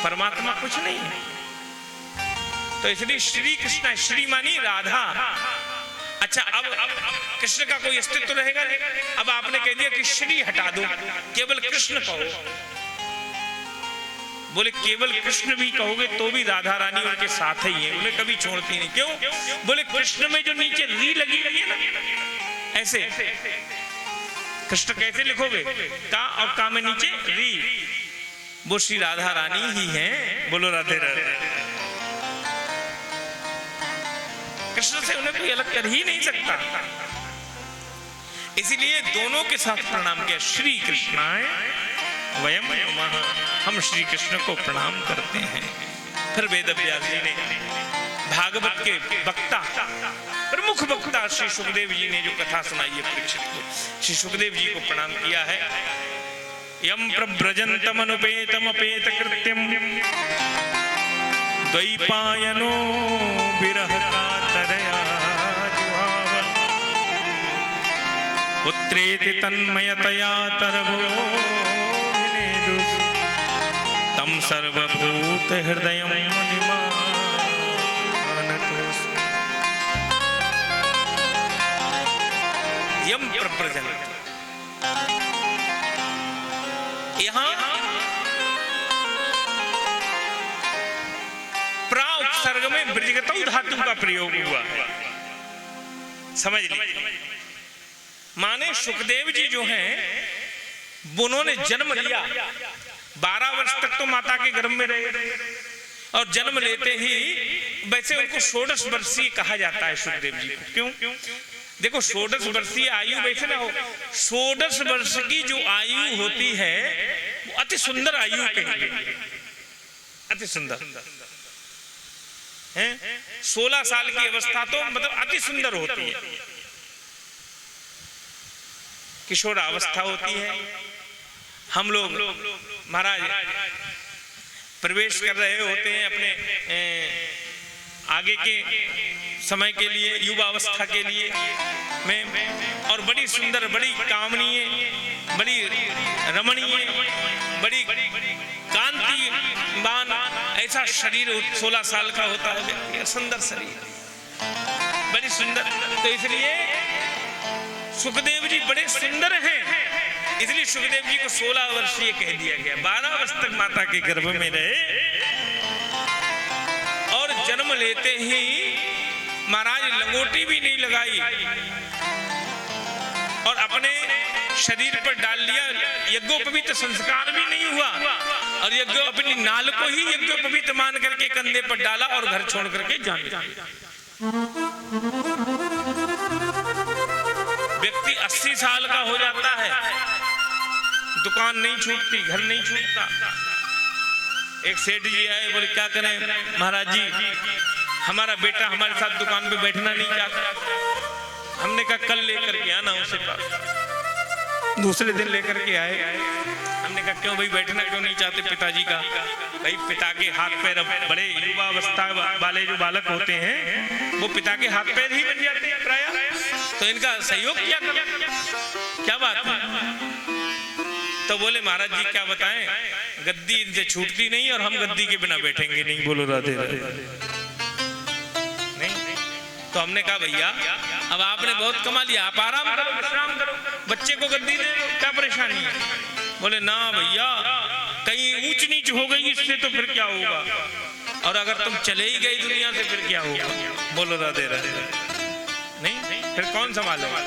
परमात्मा कुछ नहीं है। तो इसलिए श्री कृष्ण, श्री मानी राधा। अच्छा, अब कृष्ण का कोई अस्तित्व रहेगा नहीं। अब आपने कह दिया कि श्री हटा दो, केवल कृष्ण कहो। बोले केवल कृष्ण भी कहोगे तो भी राधा रानी उनके साथ ही है, उन्हें कभी छोड़ती नहीं। क्यों? बोले कृष्ण में जो नीचे री लगी हुई है ना, ऐसे कृष्ण कैसे लिखोगे? का और का में नीचे री, वो श्री राधा रानी ही हैं। बोलो राधे राधे। कृष्ण से उन्हें कोई अलग कर ही नहीं सकता, इसीलिए दोनों के साथ प्रणाम किया। श्री कृष्णाय वयम नमः, हम श्री कृष्ण को प्रणाम करते हैं। फिर वेद व्यास जी ने, भागवत के वक्ता, प्रमुख वक्ता श्री सुखदेव जी ने जो कथा सुनाई है परीक्षित को, श्री सुखदेव जी को प्रणाम किया है। यम प्रव्रजन्तम अनुपेतम अपेत कृत्यम द्वैपायनो विरह कातरया जुहाव पुत्रेति तन्मयतया तरवो विनेदुः तम सर्वभूत हृदयं मुनिमानतोऽस्मि। यम प्रव्रजन्त, यहाँ प्रा उपसर्ग में वृजगतौ धातु का प्रयोग हुआ, समझ लीजिए। माने सुखदेव जी जो हैं, उन्होंने जन्म लिया, 12 वर्ष तक तो माता के गर्भ में रहे, और जन्म लेते ही, वैसे उनको 16 वर्षीय कहा जाता है सुखदेव जी को। क्यों? देखो 16 वर्षीय आयु वैसे ना हो, 16 वर्ष की जो आयु होती है वो अति सुंदर आयु कही, अति सुंदर है। 16 साल की अवस्था तो मतलब अति सुंदर होती है, किशोरावस्था होती है। हम लोग महाराज प्रवेश कर रहे होते हैं अपने आगे के समय के लिए, युवावस्था के लिए में, और बड़ी सुंदर, बड़ी कामनीय, बड़ी रमणीय, बड़ी कांतिमान ऐसा शरीर 16 साल का होता है, सुंदर शरीर, बड़ी सुंदर। तो इसलिए सुखदेव जी बड़े सुंदर हैं, इसलिए सुखदेव जी को 16 वर्षीय कह दिया गया। 12 वर्ष तक माता के गर्भ में रहे, और जन्म लेते ही महाराज लंगोटी भी नहीं लगाई, और अपने शरीर पर डाल लिया, यज्ञोपवीत संस्कार भी नहीं हुआ, और यज्ञ अपनी नाल को ही यज्ञोपवीत मान करके कंधे पर डाला और घर छोड़ करके जान गया। व्यक्ति 80 साल का हो जाता है, दुकान नहीं छूटती, घर नहीं छूटता। एक सेठ जी आए, बोले क्या करें महाराज जी, हमारा बेटा हमारे साथ दुकान पे बैठना नहीं चाहता। हमने कहा कल लेकर के आना उसे पास। दूसरे दिन लेकर के आए, हमने कहा क्यों भाई बैठना क्यों नहीं चाहते पिताजी का? भाई पिता के हाथ पैर, बड़े युवावस्था वाले जो बालक होते हैं वो पिता के हाथ पैर ही बन जाते हैं प्रायः, तो इनका सहयोग किया करो। क्या बात है? तो बोले महाराज जी क्या बताएं, गद्दी इनसे छूटती नहीं और हम गद्दी के बिना बैठेंगे नहीं। बोलो राधे राधे। नहीं तो हमने कहा भैया अब आपने बहुत कमा लिया, आप आराम करो, विश्राम करो, बच्चे को गद्दी दे दो, क्या परेशानी है? बोले ना भैया, कहीं ऊंच नीच हो गई इससे तो फिर क्या होगा, और अगर तुम चले ही गई दुनिया से फिर क्या होगा? बोलो राधे राधे। नहीं फिर कौन संभालेगा?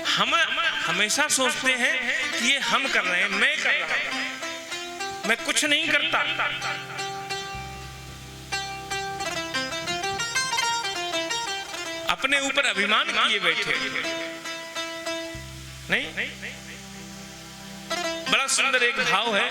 हम हमेशा सोचते हैं कि ये हम कर रहे हैं, मैं कर रहा हूं, मैं कुछ नहीं करता। अपने ऊपर अभिमान किए बैठे। नहीं बड़ा सुंदर एक भाव है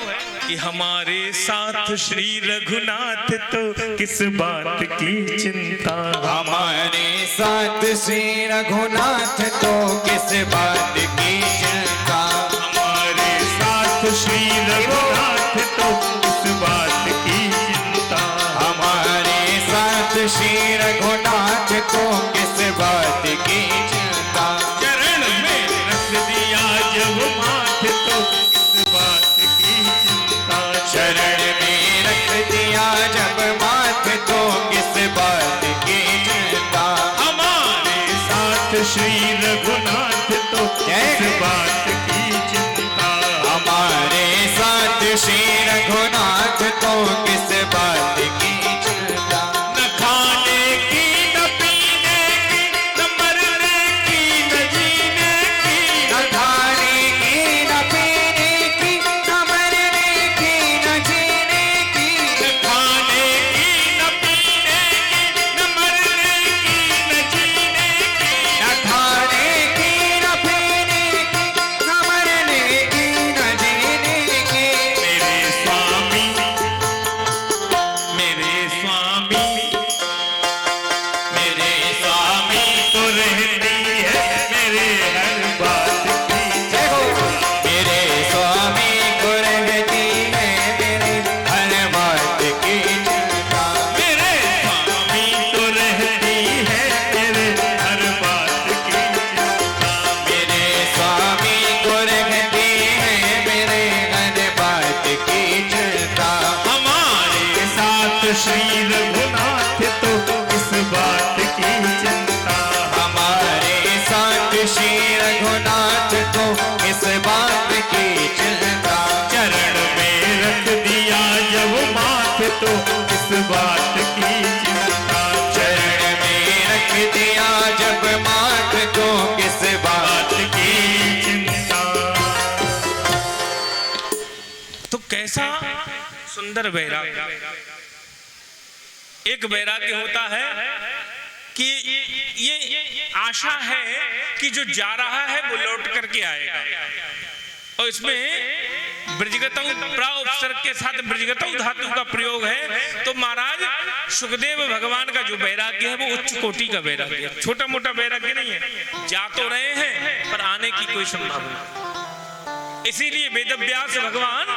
कि हमारे साथ श्री रघुनाथ तो किस बात की चिंता, हमारे साथ श्री रघुनाथ तो किस बात की चिंता, हमारे साथ श्री रघुनाथ तो किस बात की चिंता, हमारे साथ श्री रघुनाथ तो किस बात की चिंता, चरण में रख दिया जब माथ तो किस बात की चिंता, चरण में रख दिया जब माथ तो किस बात की चिंता, हमारे साथ श्री रघुनाथ तो किस बात की चिंता, हमारे साथ श्री रघुनाथ तो किस बात की चिंता, न खाने की न पीने की न मरने की न जीने की, न खाने की न पीने की न मरने की न जीने की, न खाने की न पीने की न मरने की न जीने की, न खाने की न पीने की न मरने की न जीने की, मेरे स्वामी मेरे स्वामी मेरे स्वामी तो रहती है मेरे हर बात की जय हो, मेरे स्वामी को रहती है मेरे हर बात की चिंता, मेरे स्वामी तो रहती है मेरे हर बात की चिंता, मेरे स्वामी को रहती है मेरे हर बात की चिंता, हमारे साथ श्री रघुनाथ तो इस बात की चिंता, हमारे साथ श्री रघुनाथ को इस बात की चिंता, चरण में रख दिया जब माथ तो इस बात की चिंता, चरण में रख दिया जब माथ को किस बात बात की चिंता। तो कैसा सुंदर वैराग्य, एक वैराग्य होता है कि ये आशा है कि जो जा रहा है वो लौट करके आएगा, और इसमें ब्रजगतौ प्राउपसर्ग के साथ ब्रजगतौ धातु का प्रयोग है। तो महाराज सुखदेव भगवान का जो वैराग्य है वो उच्च कोटि का वैराग्य है, छोटा मोटा वैराग्य नहीं है। जा तो रहे हैं पर आने की कोई संभावना, इसीलिए वेदव्यास भगवान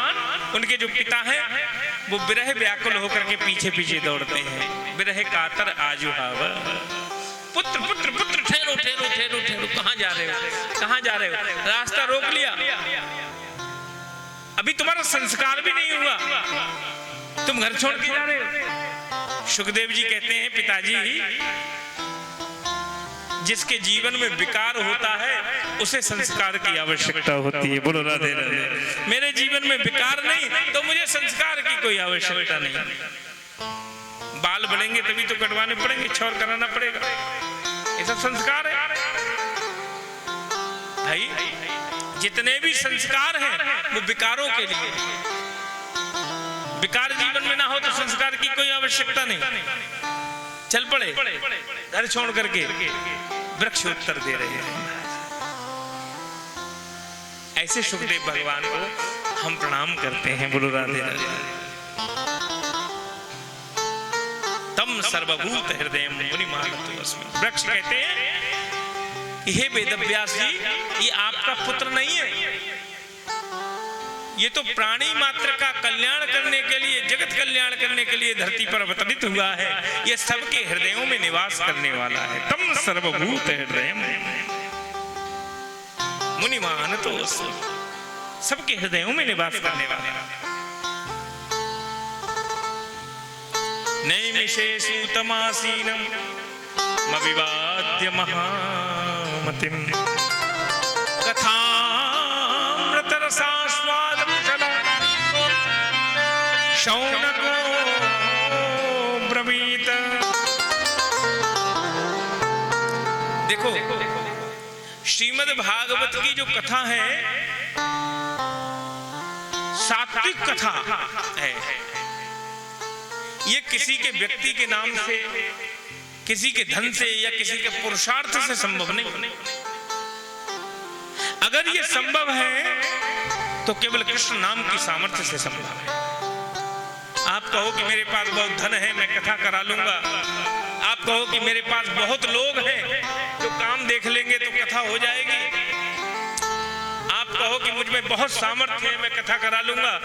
उनके जो पिता हैं वो विरह व्याकुल होकर के पीछे पीछे दौड़ते हैं। विरह कातर आजू हावा, पुत्र पुत्र पुत्र ठहरो ठहरो ठहरो ठहरो, कहाँ जा रहे हो, कहाँ जा रहे हो? रास्ता रोक लिया, अभी तुम्हारा संस्कार भी नहीं हुआ, तुम घर छोड़ के जा रहे हो। सुखदेव जी कहते हैं पिताजी, जिसके जीवन में विकार होता है उसे संस्कार की आवश्यकता होती है। बोलो राधे राधे। मेरे जीवन में विकार नहीं तो मुझे संस्कार की कोई आवश्यकता नहीं। बाल बढ़ेंगे तभी तो कटवाने पड़ेंगे, छौर कराना पड़ेगा, ये सब संस्कार है भाई। जितने भी संस्कार हैं वो विकारों के लिए, विकार जीवन में ना हो तो संस्कार की कोई आवश्यकता नहीं। चल पड़े घर छोड़ करके, वृक्ष उत्तर दे रहे हैं। ऐसे सुखदेव भगवान को हम प्रणाम करते हैं। बोलो राधे राधे। तम सर्वभूत हृदय मुनि मानतो अस्मि। वृक्ष कहते हैं हे वेदव्यास जी, ये आपका पुत्र नहीं है, ये तो प्राणी मात्र का कल्याण करने के लिए, जगत कल्याण करने के लिए धरती पर अवतरित हुआ है। ये सबके हृदयों में निवास करने वाला है। तम सर्वभूत हृदय मुनिमान तो सबके हृदयों में निवास करने वाला। नैमिषेषु तमासीनं मविवाद्य महामतिं कथामृतरसास्वादकुशला शौनको ब्रवीत। देखो श्रीमद् भागवत की जो कथा है सात्विक कथा है। ये किसी के व्यक्ति के नाम से, किसी के धन से या किसी के पुरुषार्थ से संभव नहीं। अगर ये संभव है तो केवल कृष्ण नाम की सामर्थ्य से संभव है। आप कहो कि मेरे पास बहुत धन है, मैं कथा करा लूंगा। आप कहो कि मेरे पास बहुत लोग हैं जो काम देख लेंगे तो कथा हो जाएगी। आप कहो कि मुझ में बहुत सामर्थ्य है, मैं कथा करा लूंगा।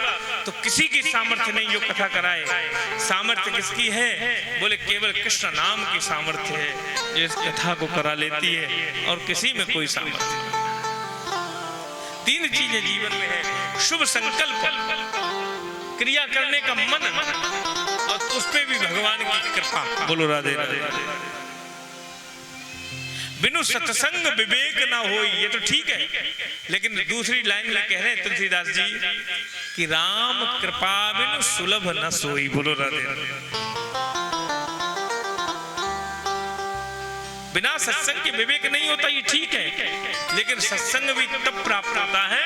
तो किसी की सामर्थ्य नहीं जो कथा कराए। सामर्थ्य किसकी है? बोले केवल कृष्ण नाम की सामर्थ्य है जो इस कथा को करा लेती है, और किसी में कोई सामर्थ्य नहीं। तीन चीजें जीवन में है: शुभ संकल्प, क्रिया करने का मन, और उस पे भी भगवान की कृपा। बोलो राधे राधे। बिनु सत्संग विवेक ना होई, ये तो ठीक है, लेकिन दूसरी लाइन में कह रहे हैं तुलसीदास जी कि राम कृपा बिनु सुलभ न सोई। बोलो राधे राधे। बिना सत्संग के विवेक नहीं होता, ये ठीक है, लेकिन सत्संग भी तब प्राप्त होता है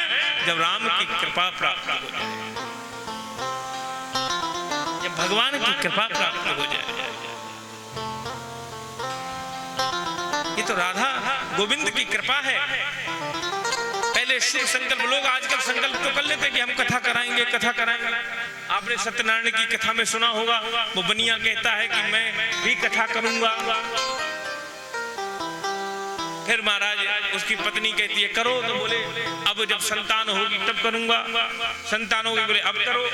जब राम की कृपा प्राप्त हो जाए, जब भगवान की कृपा प्राप्त हो जाए। ये तो राधा गोविंद की कृपा है। पहले शुभ संकल्प, लोग आजकल संकल्प तो कर लेते कि हम कथा कराएंगे, कथा कराएंगे। आपने सत्यनारायण की कथा में सुना होगा, वो बनिया कहता है कि मैं भी कथा करूंगा। फिर महाराज उसकी पत्नी कहती है करो, तो बोले अब जब संतान होगी तब करूंगा। संतान होगी, बोले अब करो।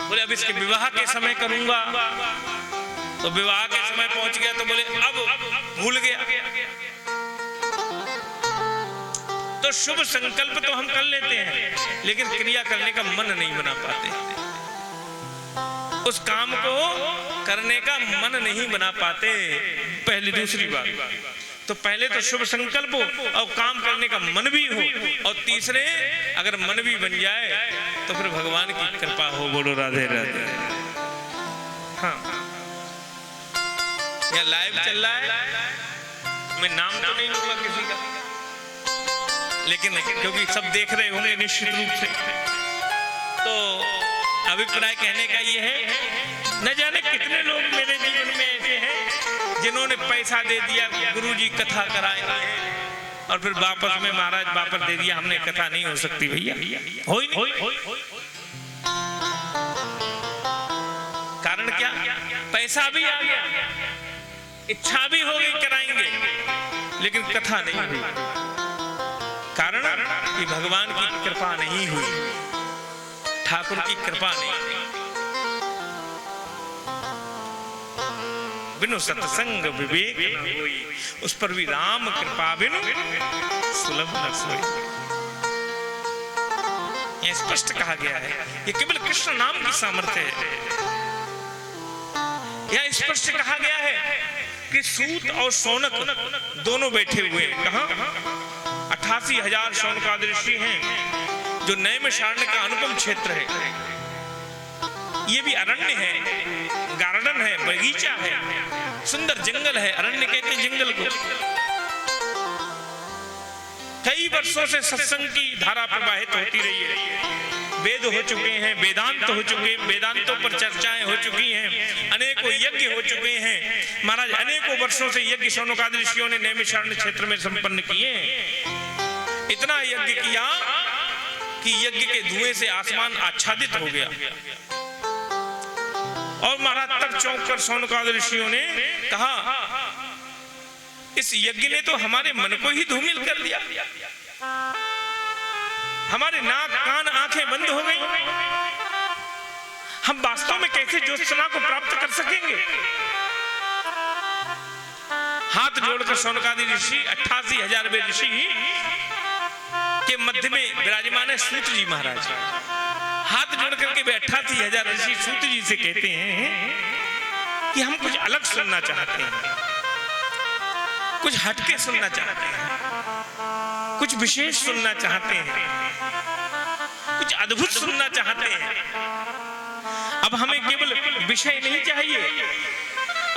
बोले अब इसके विवाह के समय करूंगा। तो विवाह के समय पहुंच गया तो बोले अब भूल गया। तो शुभ संकल्प तो हम कर लेते हैं, लेकिन क्रिया करने का मन नहीं बना पाते। उस काम को करने का मन नहीं बना पाते। पहली दूसरी बात तो पहले तो शुभ संकल्प हो और काम करने का मन भी हो, और तीसरे अगर मन भी बन जाए तो फिर भगवान की कृपा हो। बोलो राधे राधे। हाँ, यहाँ लाइव चल रहा है, मैं नाम तो नहीं लूंगा किसी का, लेकिन क्योंकि सब देख रहे होंगे निश्चित रूप से, तो अभिप्राय कहने का ये है, न जाने कितने लोग मेरे जीवन में ऐसे हैं जिन्होंने पैसा दे दिया गुरुजी कथा कराएंगे, और फिर वापस में महाराज वापस दे दिया, हमने कथा नहीं हो सकती भैया, हो ही नहीं। कारण क्या? पैसा भी आ गया, इच्छा भी हो गई कराएंगे, लेकिन कथा नहीं हुई। कारण कि भगवान की कृपा नहीं हुई, ठाकुर की कृपा नहीं हुई। बिनु सत्संग विवेक न होई, उस पर भी राम कृपा बिनु सुलभ न सोई। ये स्पष्ट कहा गया है, ये केवल कृष्ण नाम की सामर्थ्य है। यह स्पष्ट कहा गया है कि सूत और शौनक दोनों बैठे हुए, कहां? 88,000 शौनकादृषि हैं जो नैमिषारण्य का अनुपम क्षेत्र है। ये भी अरण्य है, गार्डन है, बगीचा है, सुंदर जंगल है। अरण्य कहते हैं जंगल को। कई वर्षों से सत्संग की धारा प्रवाहित होती रही है। वेद हो चुके हैं, वेदांत हो चुके हैं, वेदांतों पर चर्चाएं हो चुकी हैं, अनेकों यज्ञ हो चुके हैं। महाराज अनेकों वर्षों से यज्ञ शौनकादि ऋषियों ने नैमिषारण्य क्षेत्र में संपन्न किए। इतना यज्ञ किया कि यज्ञ के धुएं से आसमान आच्छादित हो गया। और महाराज तब चौंक कर शौनकादि ऋषियों ने कहा, इस यज्ञ ने तो हमारे मन को ही धूमिल कर दिया, हमारे नाक कान आंखें बंद हो गई। हम वास्तव में कैसे ज्योत्सना को प्राप्त कर सकेंगे? हाथ जोड़कर शौनकादि ऋषि 88,000 ऋषि के मध्य में विराजमान है सूत जी महाराज। हाथ जोड़ करके वे 88,000 ऋषि सूत जी से कहते हैं कि हम कुछ अलग सुनना चाहते हैं, कुछ हटके सुनना चाहते हैं, कुछ विशेष सुनना चाहते हैं, कुछ अद्भुत सुनना चाहते हैं। अब हमें केवल विषय नहीं चाहिए,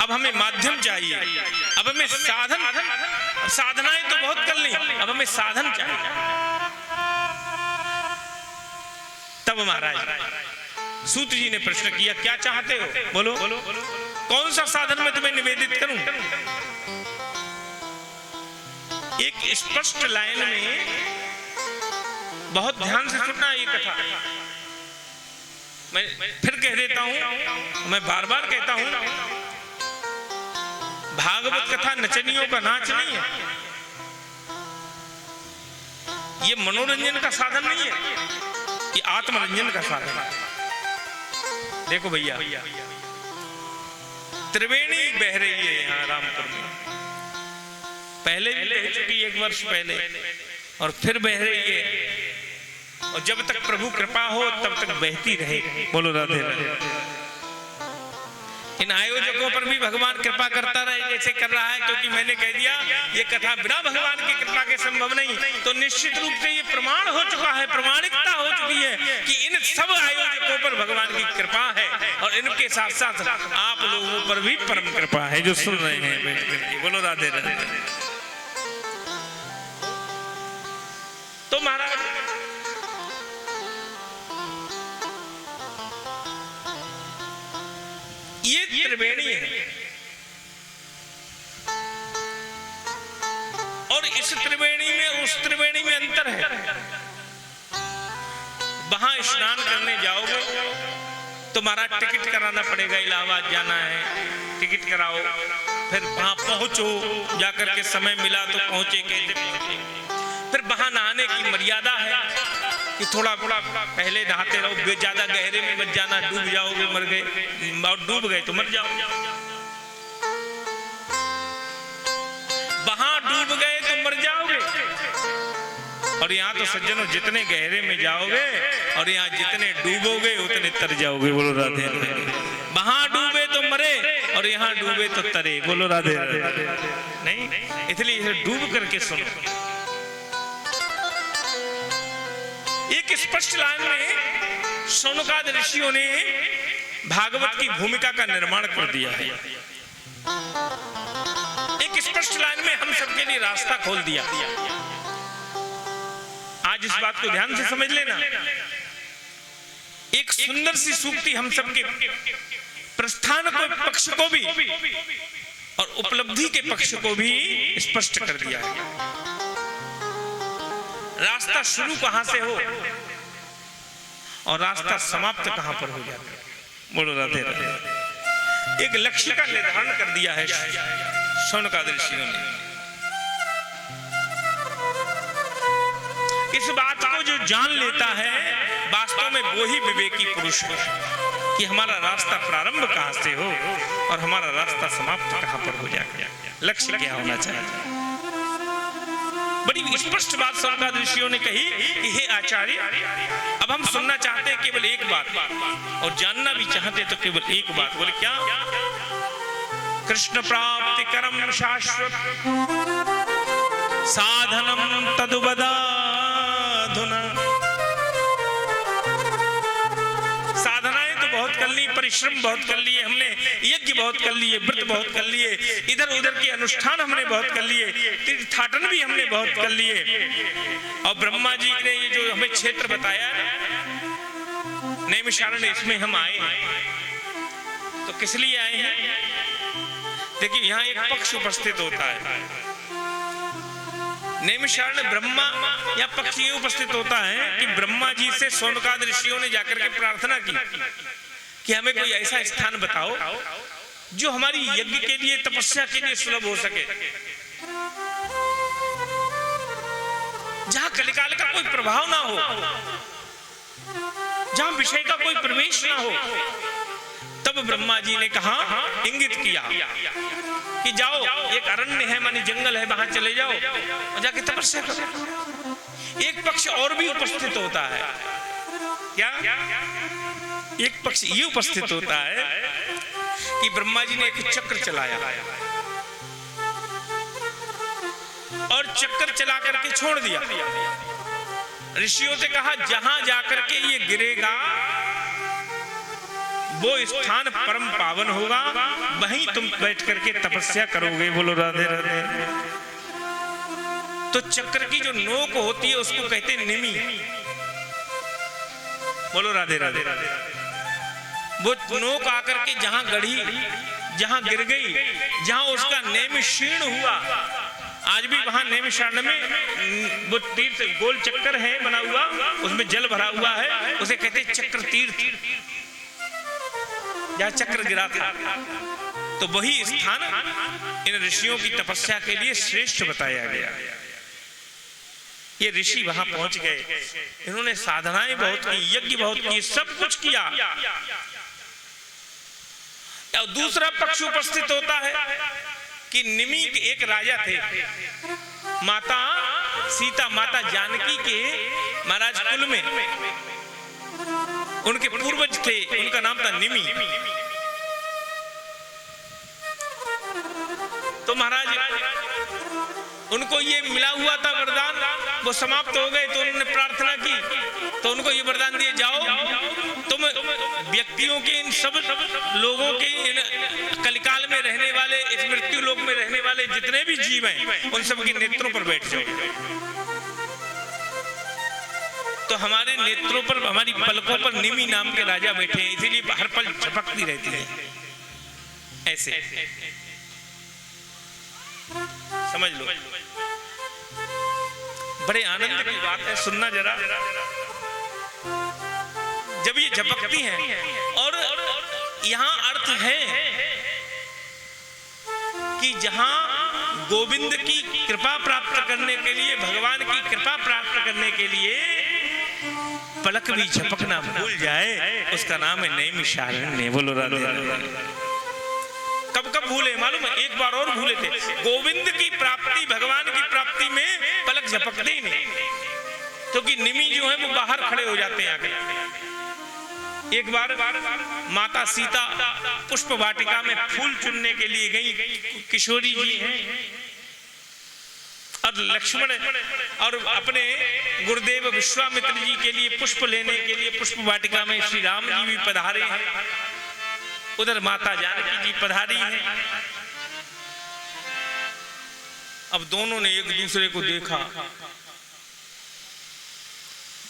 अब हमें माध्यम चाहिए, अब हमें साधनाएं तो बहुत कर ली, अब हमें साधन चाहिए। तब महाराज सूत जी ने प्रश्न किया, क्या चाहते हो, बोलो कौन सा साधन मैं तुम्हें निवेदित करूं? एक स्पष्ट लाइन में, बहुत ध्यान से सुनना ये कथा, मैं फिर कह देता हूं, मैं बार बार कहता हूं, भागवत कथा नचनियों का नाच नहीं है, ये मनोरंजन का साधन नहीं है, ये आत्मरंजन का साधन है। देखो भैया, त्रिवेणी बह रही है यहाँ रामपुर में, पहले भी बह चुकी 1 वर्ष पहले और फिर बह रही है, और जब तक प्रभु कृपा हो तब तक बहती रहेगी। बोलो राधे राधे। इन आयोजकों पर भी भगवान कृपा करता रहे जैसे कर रहा है, क्योंकि मैंने कह दिया ये कथा बिना भगवान की कृपा के संभव नहीं, तो निश्चित रूप से ये प्रमाण हो चुका है, प्रमाणिकता हो चुकी है कि इन सब आयोजकों पर भगवान की कृपा है, और इनके साथ साथ आप लोगों पर भी परम कृपा है जो सुन रहे हैं बैठ करके। बोलो राधे राधे। तो महाराज ये त्रिवेणी है, और इस त्रिवेणी में उस त्रिवेणी में अंतर है। वहां स्नान करने जाओगे तुम्हारा टिकट कराना पड़ेगा, इलाहाबाद जाना है, टिकट कराओ, फिर वहां पहुंचो, जाकर के समय मिला तो पहुंचे, कैसे पहुंचे। फिर वहां नहाने की मर्यादा है कि थोड़ा पहले नहाते रहो, ज्यादा गहरे में मत जाना, डूब जाओगे मर गए, और डूब गए तो मर जाओ, वहां डूब गए तो मर जाओगे। और यहाँ तो सज्जनों जितने गहरे में जाओगे और यहाँ जितने डूबोगे उतने तर जाओगे। बोलो राधे राधे। वहां डूबे तो मरे और यहाँ डूबे तो तरे। बोलो राधे राधे। नहीं, इसलिए इसे डूब करके सुनो। एक स्पष्ट लाइन में शौनकादि ऋषियों ने भागवत की भूमिका का निर्माण कर दिया है। एक स्पष्ट लाइन में हम सबके लिए रास्ता खोल दिया। आज इस बात को ध्यान से समझ लेना। एक सुंदर सी सूक्ति हम सबके प्रस्थान को पक्ष को भी और उपलब्धि के पक्ष को भी स्पष्ट कर दिया है। रास्ता शुरू कहां से हो और रास्ता समाप्त कहां पर हो जाता है। बोलो राधे राधे। एक लक्ष्य का निर्धारण कर दिया है शौनकादि ऋषियों ने। इस बात को जो जान लेता है वास्तव में वो ही विवेकी पुरुष है कि हमारा रास्ता प्रारंभ कहां से हो और हमारा रास्ता समाप्त कहां पर हो जाए। लक्ष्य क्या होना चाहिए। बड़ी स्पष्ट बात शौनकादि ऋषियों ने कही कि हे आचार्य, अब हम सुनना चाहते हैं केवल एक बात और जानना भी चाहते तो केवल एक बात। बोले क्या? कृष्ण प्राप्ति करम शाश्वत साधनम तदुबदाधुना। साधनाएं तो बहुत कर ली, परिश्रम बहुत कर लिए हमने, यज्ञ बहुत कर लिए, व्रत बहुत कर लिए, इधर उधर के अनुष्ठान हमने बहुत कर लिए, तीर्थाटन भी हमने बहुत कर लिए। और ब्रह्मा जी ने ये जो हमें क्षेत्र बताया नैमिषारण्य, इसमें हम आए हैं तो किस लिए आए हैं? देखिए यहाँ एक पक्ष उपस्थित होता है। नैमिषारण्य ब्रह्मा या पक्ष ये उपस्थित होता है कि ब्रह्मा जी से शौनकादि ऋषियों ने जाकर के प्रार्थना की कि हमें कोई ऐसा स्थान बताओ जो हमारी यज्ञ के लिए, तपस्या के लिए सुलभ हो सके, जहां कलिकाल का कोई प्रभाव ना हो, जहां विषय का कोई प्रवेश ना हो। तब ब्रह्मा जी ने कहा, इंगित किया कि जाओ, एक अरण्य है मानी जंगल है, वहां चले जाओ और जाके तपस्या करो। एक पक्ष और भी उपस्थित होता है। क्या? एक पक्ष ये उपस्थित होता है कि ब्रह्मा जी ने एक चक्र चलाया और चक्कर चला करके छोड़ दिया। ऋषियों से कहा जहां जाकर के ये गिरेगा वो स्थान परम पावन होगा, वहीं तुम बैठ करके तपस्या करोगे। बोलो राधे राधे। तो चक्र की जो नोक होती है उसको कहते हैं निमी। बोलो राधे राधे। वो नोक आकर के जहां गढ़ी, जहां गिर गई, जहां उसका नेम क्षीण हुआ, आज भी वहां नैमिषारण्य में वो तीर्थ गोल चक्कर है बना हुआ, उसमें जल भरा हुआ है, उसे कहते हैं चक्र तीर्थ, जहां चक्र गिरा था। तो वही स्थान इन ऋषियों की तपस्या के लिए श्रेष्ठ बताया गया। ये ऋषि वहां पहुंच गए, इन्होंने साधनाएं बहुत की, यज्ञ बहुत की, सब कुछ किया। और दूसरा पक्ष उपस्थित होता है कि निमि के एक राजा थे, माता सीता, माता जानकी के महाराज कुल में उनके पूर्वज थे, उनका नाम था निमि। तो महाराज उनको ये मिला हुआ था वरदान, वो समाप्त हो गए। तो उन्होंने प्रार्थना की, तो उनको ये वरदान दिए, जाओ तुम व्यक्तियों के, इन सब लोगों के, इन कलिकाल में रहने वाले, इस मृत्यु लोक में रहने वाले जितने भी जीव हैं, उन सब के नेत्रों पर बैठ जाओ। तो हमारे नेत्रों पर, हमारी पलकों पर निमि नाम के राजा बैठे हैं, इसीलिए हर पल झपकती रहती है ऐसे। समझ लो, बड़े आनंद की बात है, सुनना जरा। जब ये झपकती हैं, और यहां अर्थ है कि जहां गोविंद की कृपा प्राप्त करने के लिए, भगवान की कृपा प्राप्त करने के लिए पलक भी झपकना भूल जाए, उसका नाम है नैमिषारण्य। बोलो राधे राधे। कब कब भूले मालूम है? एक बार और भूले थे। गोविंद की प्राप्ति, भगवान की प्राप्ति में पलक झपकते ही नहीं, क्योंकि निमि जो है वो बाहर खड़े हो जाते हैं आके। एक बार माता सीता पुष्प वाटिका में फूल चुनने के लिए गई, किशोरी जी हैं, और लक्ष्मण और अपने गुरुदेव विश्वामित्र जी के लिए पुष्प लेने के लिए पुष्प वाटिका में श्री राम जी भी पधारे हैं, उधर माता जानकी जी पधारी हैं। अब दोनों ने एक दूसरे को देखा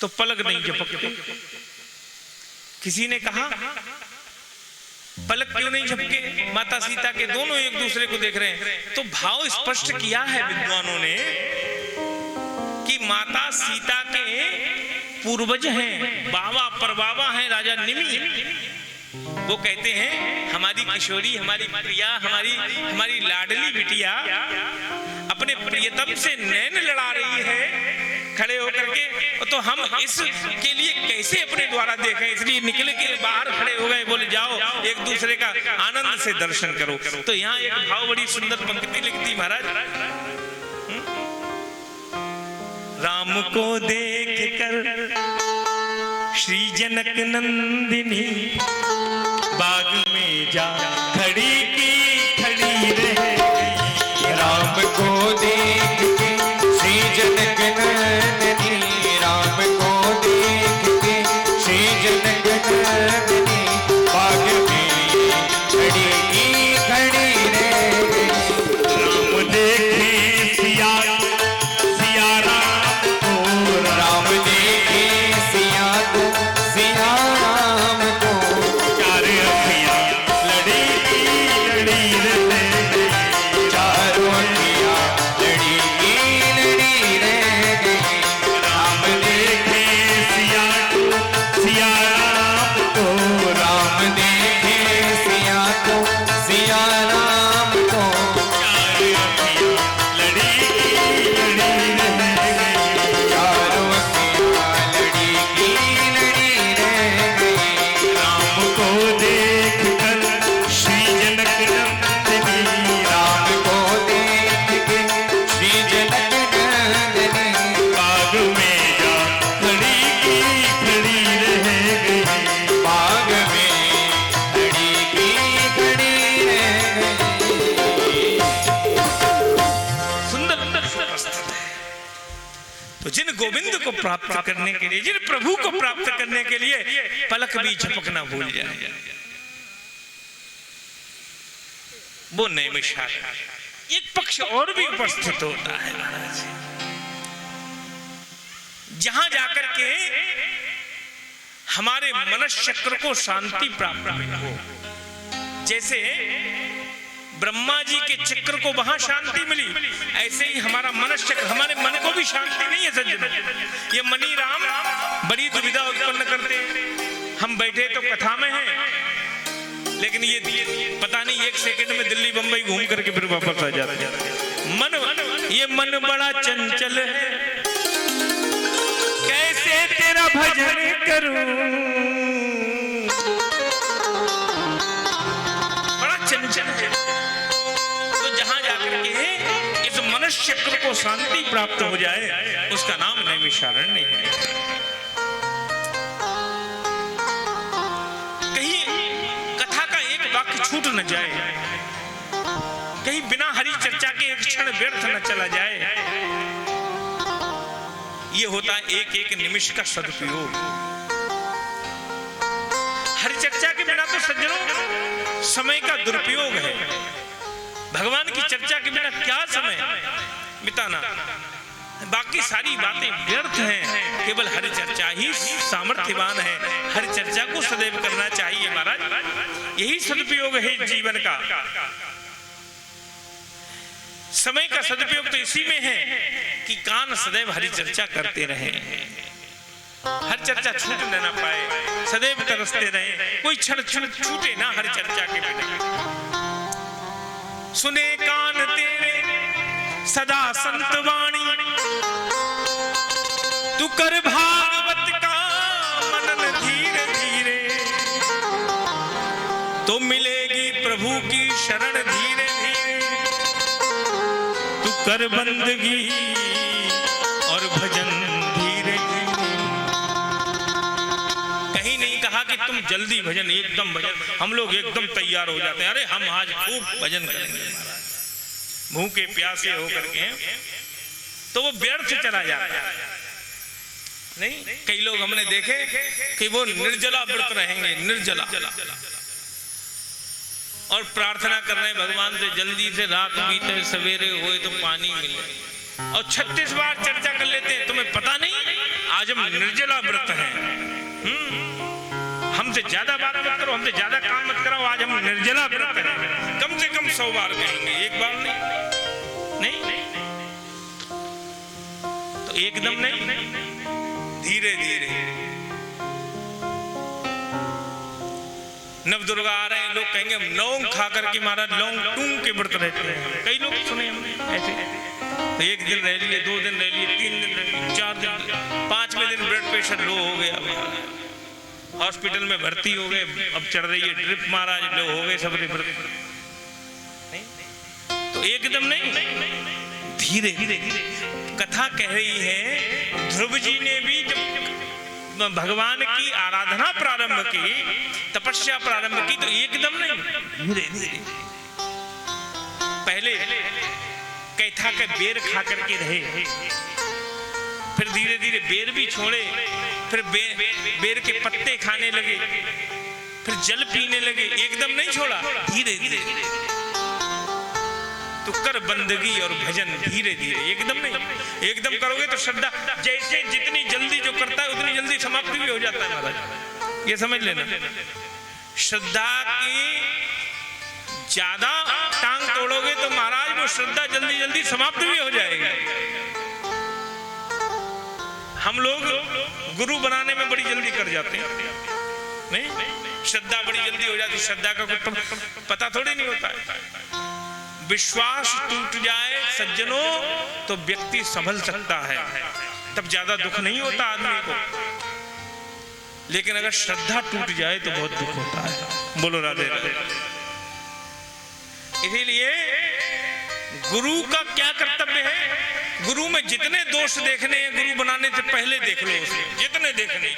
तो पलक नहीं झपकते। किसी ने कहा पलक क्यों नहीं झपके? माता सीता के दोनों एक दूसरे को देख रहे हैं। तो भाव स्पष्ट किया है विद्वानों ने कि माता सीता के पूर्वज हैं, बाबा परबाबा हैं राजा निमि। वो कहते हैं हमारी किशोरी, हमारी प्रिया, हमारी लाडली बिटिया अपने प्रियतम से नैन लड़ा रही है खड़े होकर के, तो हम इसके लिए कैसे अपने द्वारा देखें, इसलिए निकल के बाहर खड़े हो गए। बोले जाओ एक दूसरे का आनंद से दर्शन करो। तो यहाँ एक भाव बड़ी सुंदर पंक्ति लिखती महाराज, राम को देख कर श्री जनक नंदिनी बाग में जा खड़ी की खड़ी रह गई। राम को देख के श्री जनक नंदिनी, राम को देख के श्री जनक नंदिनी बाग में खड़ी की खड़ी रह गई। राम देखे सिया राम को, राम देखे सिया राम को, चार अखियां लड़ी को प्राप्त करने के लिए, जिन प्रभु को प्राप्त करने के लिए पलक भी झपकना भूल जाए, वो नैमिषारण्य। एक पक्ष और भी उपस्थित होता है महाराज, जहां जाकर के हमारे मनस चक्र को शांति प्राप्त हो। जैसे ब्रह्मा जी के चक्र को वहां शांति मिली, ऐसे ही हमारा मनस चक्र, हमारे मन को भी शांति नहीं है सज्जनों। ये मनी राम बड़ी दुविधा उत्पन्न करते हैं। हम बैठे तो कथा में हैं, लेकिन ये पता नहीं 1 सेकंड में दिल्ली बंबई घूम करके फिर वापस आ जाते हैं। ये मन बड़ा चंचल है, कैसे तेरा भजन करूं, बड़ा चंचल है। तो जहां जाकर के इस मनुष्य चक्र को शांति प्राप्त हो जाए, उसका नाम नैमिषारण्य है। कहीं कथा का एक वाक्य छूट न जाए, कहीं बिना हरि चर्चा के एक क्षण व्यर्थ न चला जाए। ये होता है एक एक निमिष का सदुपयोग। हरि चर्चा के बिना तो सज्जनों समय का दुरुपयोग है। भगवान की चर्चा के बिना क्या समय बिताना, बाकी सारी बातें व्यर्थ हैं। केवल हरि चर्चा ही सामर्थ्यवान है। हरि चर्चा को सदैव करना चाहिए महाराज, यही सदुपयोग है जीवन का। समय का सदुपयोग तो इसी में है कि कान सदैव हरि चर्चा करते रहें, हर चर्चा छूट न पाए, सदैव तरसते रहें, कोई क्षण छूटे ना हरि चर्चा के बिना। सुने कान तेरे सदा संत वाणी, तू कर भागवत का मनन धीरे धीरे, तो मिलेगी प्रभु की शरण धीरे धीरे। तू कर बंदगी और भजन धीरे धीरे। कहीं नहीं कहा कि तुम जल्दी भजन, एकदम भजन। हम लोग एकदम तैयार हो जाते हैं, अरे हम आज खूब भजन करेंगे महाराज, भूखे प्यासे होकर के, तो वो व्यर्थ चला जाता है। नहीं, कई लोग हमने देखे कि वो निर्जला व्रत रहेंगे, निर्जला, और प्रार्थना कर रहे हैं भगवान से जल्दी से रात बीते सवेरे होए तो पानी मिले, और 36 बार चर्चा कर लेते हैं। तुम्हें पता नहीं आज हम निर्जला व्रत हैं, हमसे ज्यादा बात मत करो, हमसे ज्यादा काम मत कराओ, आज हम निर्जला व्रत हैं। कम से कम 100 बार कहेंगे, एक बार नहीं, तो एकदम नहीं, धीरे धीरे। नवदुर्गा आ रहे हैं, लोग कहेंगे हम लौंग खा करके महाराज लौंग टूंग के व्रत रहते हैं। कई लोग सुने हमने ऐसे, तो 1 दिन रह लिए, 2 दिन रह लिए, 3 दिन रह लिए, 4 दिन, 5वें दिन ब्लड प्रेशर लो हो गया, हॉस्पिटल में भर्ती हो गए, अब चढ़ रही है ड्रिप, महाराज लो हो गए सब व्रत। तो एकदम नहीं, धीरे धीरे। कथा कह रही है ध्रुव जी ने भी जब भगवान की आराधना प्रारंभ की, तपस्या प्रारंभ की, तो एकदम नहीं, धीरे धीरे। पहले कैथा के बेर खा करके रहे, फिर धीरे धीरे बेर भी छोड़े, फिर बेर के पत्ते खाने लगे, फिर जल पीने लगे, एकदम नहीं छोड़ा, धीरे धीरे। तो कर बंदगी और भजन धीरे धीरे, एकदम नहीं। एकदम करोगे तो श्रद्धा, जैसे जितनी जल्दी जो करता है उतनी जल्दी समाप्ति भी हो जाता है महाराज, ये समझ लेना। श्रद्धा की ज्यादा टांग तोड़ोगे तो महाराज वो श्रद्धा जल्दी जल्दी समाप्त भी हो जाएगी। हम लोग गुरु बनाने में बड़ी जल्दी कर जाते हैं, नहीं, श्रद्धा बड़ी जल्दी हो जाती। श्रद्धा का कुछ पता थोड़ी नहीं होता है। विश्वास टूट जाए सज्जनों तो व्यक्ति संभल सकता है, तब ज्यादा दुख नहीं होता आदमी को, लेकिन अगर श्रद्धा टूट जाए तो बहुत दुख होता है। बोलो राधे राधे। इसीलिए गुरु का क्या कर्तव्य है, गुरु में जितने दोष देखने हैं गुरु बनाने से पहले देख लो उसे, जितने देखने,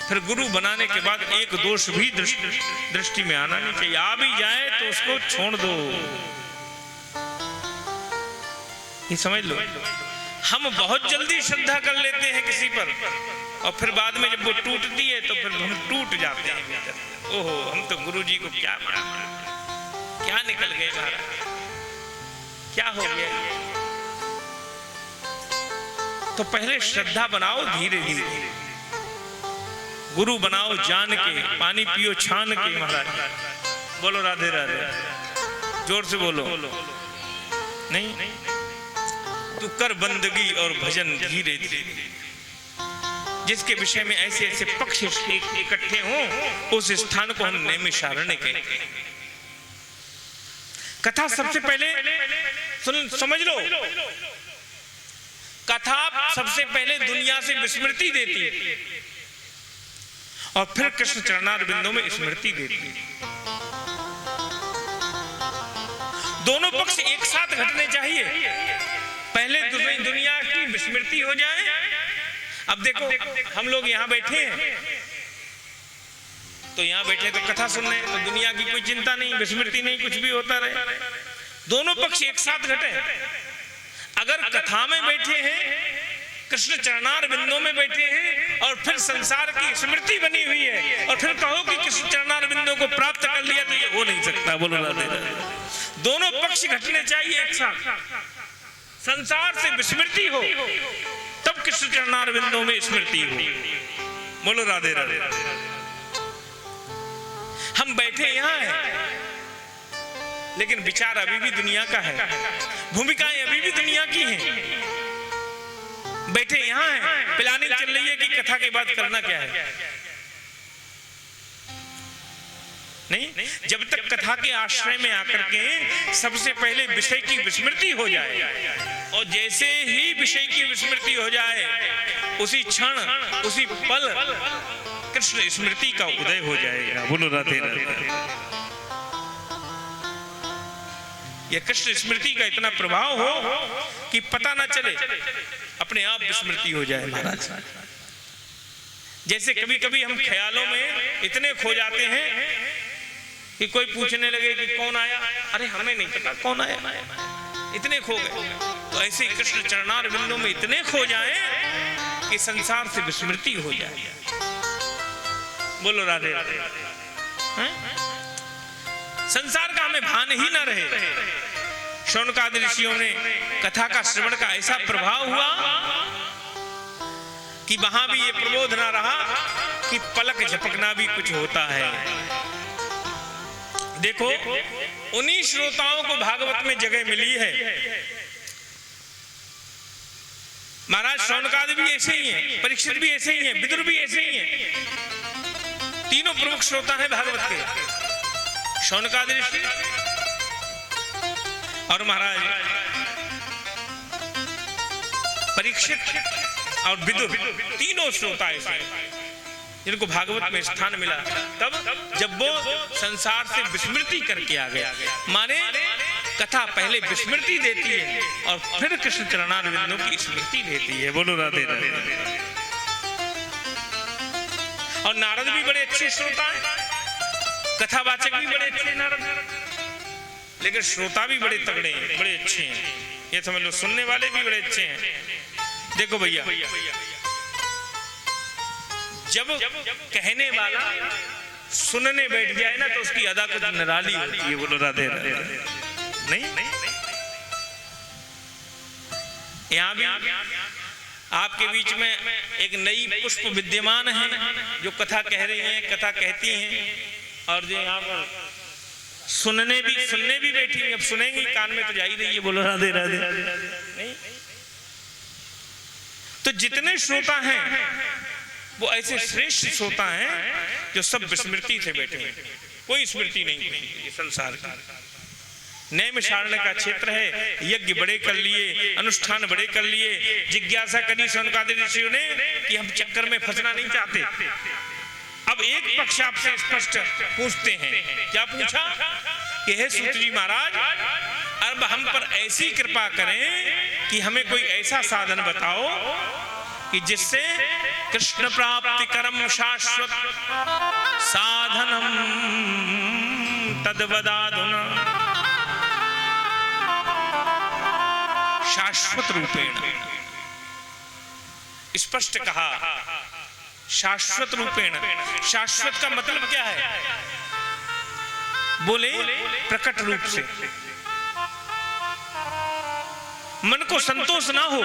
फिर गुरु बनाने के बाद एक दोष भी दृष्टि में आना नहीं चाहिए। आ भी जाए तो उसको छोड़ दो, ये समझ लो। हम बहुत जल्दी श्रद्धा कर लेते हैं किसी पर, और फिर बाद में जब वो टूटती है तो फिर हम टूट जाते हैं भीतर। ओहो, हम तो गुरु जी को क्या माना, क्या निकल गए महाराज, क्या हो गया। तो पहले श्रद्धा बनाओ धीरे धीरे, गुरु बनाओ जान के, पानी पियो छान के महाराज। बोलो राधे राधे, जोर से बोलो। नहीं, तू कर बंदगी और भजन धीरे धीरे। जिसके विषय में ऐसे ऐसे पक्ष इकट्ठे हों, उस स्थान को हम नैमिषारण्य कहते हैं। कथा सबसे पहले समझ लो, कथा सबसे पहले दुनिया से विस्मृति देती है और फिर कृष्ण चरणारविंदों में स्मृति देती है। दोनों पक्ष एक साथ घटने चाहिए। पहले दुनिया की विस्मृति हो जाए। अब देखो, हम लोग यहाँ बैठे हैं, तो यहाँ बैठे तो कथा सुन रहे हैं, तो दुनिया की कोई चिंता नहीं, विस्मृति नहीं, कुछ भी होता रहे। दोनों पक्ष एक साथ घटे। अगर कथा में बैठे हैं, कृष्ण चरणारविंदों में बैठे हैं, और फिर संसार की स्मृति बनी हुई है, और फिर कहो कि कृष्ण चरणारविंदों को प्राप्त कर लिया, तो ये हो नहीं सकता। बोलो राधे राधे। दोनों पक्ष घटने चाहिए एक साथ। संसार से विस्मृति हो, तब कृष्ण चरणारविंदों में स्मृति हो। बोलो राधे राधे। हम बैठे यहाँ हैं, लेकिन विचार अभी भी दुनिया का है, भूमिकाएं अभी भी दुनिया की हैं। बैठे यहाँ हैं, प्लानिंग चल रही है कि कथा के बाद करना क्या है। नहीं, जब तक कथा के आश्रय में आकर के सबसे पहले विषय की विस्मृति हो जाए, और जैसे ही विषय की विस्मृति हो जाए, उसी क्षण उसी पल कृष्ण स्मृति का उदय हो जाएगा। बोलो राधे राधे। यह कृष्ण स्मृति का इतना प्रभाव हो कि पता ना चले, अपने आप विस्मृति हो जाए महाराज। जैसे कभी कभी हम ख्यालों में इतने खो जाते हैं कि कोई पूछने लगे कि कौन आया, अरे हमें नहीं पता कौन आया, इतने खो गए। तो ऐसे कृष्ण चरणारविंदों में इतने खो जाएं कि संसार से विस्मृति हो जाए। बोलो राधे राधे। संसार का हमें भान ही ना रहे। शौनकादि ऋषियों ने कथा का श्रवण का ऐसा प्रभाव हुआ कि वहां भी ये प्रबोध ना रहा कि पलक झपकना भी कुछ होता है। देखो, उन्हीं श्रोताओं को भागवत में जगह मिली है। महाराज शौनकादि भी ऐसे ही हैं, परीक्षित भी ऐसे ही हैं, विदुर भी ऐसे ही हैं। तीनों प्रमुख श्रोता हैं भागवत के, शौनकादि ऋषि और महाराज परीक्षित और विदुर, तीनों श्रोता ऐसे जिनको भागवत में स्थान मिला। तब जब वो संसार से विस्मृति करके आ गया, माने कथा पहले विस्मृति देती है और फिर कृष्ण चरणारविंदों की स्मृति देती है। बोलो राधे राधे। और नारद भी बड़े अच्छे श्रोता हैं, कथावाचक भी बड़े अच्छे नारद, लेकिन श्रोता भी बड़े तगड़े हैं, बड़े अच्छे हैं। ये समझ लो, सुनने वाले भी बड़े अच्छे हैं। देखो भैया, जब कहने वाला सुनने बैठ जाए ना, तो उसकी अदा कुछ निराली होती है। बोलो राधे राधे। नहीं, यहाँ भी आपके बीच में एक नई पुष्प विद्यमान है जो कथा कह रही हैं, कथा कहती हैं, और जो यहाँ पर सुनने भी बैठी हैं। अब सुनेंगी, कान में तो जा ही रही है। बोलो राधे राधे। नहीं, तो जितने श्रोता हैं वो ऐसे श्रेष्ठ श्रोता हैं जो सब विस्मृति से बैठे हैं, कोई स्मृति नहीं है। संसार का नैमिषारण्य का क्षेत्र है, यज्ञ बड़े कर लिए, अनुष्ठान बड़े कर लिए। जिज्ञासा करी शौनकादि ऋषियों ने कि हम चक्कर में फंसना नहीं चाहते। अब एक पक्ष आपसे स्पष्ट पूछते हैं, क्या पूछा कि हे सूत जी महाराज, अब हम पर ऐसी कृपा करें कि हमें कोई ऐसा साधन बताओ कि जिससे कृष्ण प्राप्ति करम शाश्वत साधनम तद्वदाधुना। शाश्वत रूपेण स्पष्ट कहा, शाश्वत रूपेण। शाश्वत का मतलब क्या है? बोले प्रकट रूप से। मन को संतोष ना हो।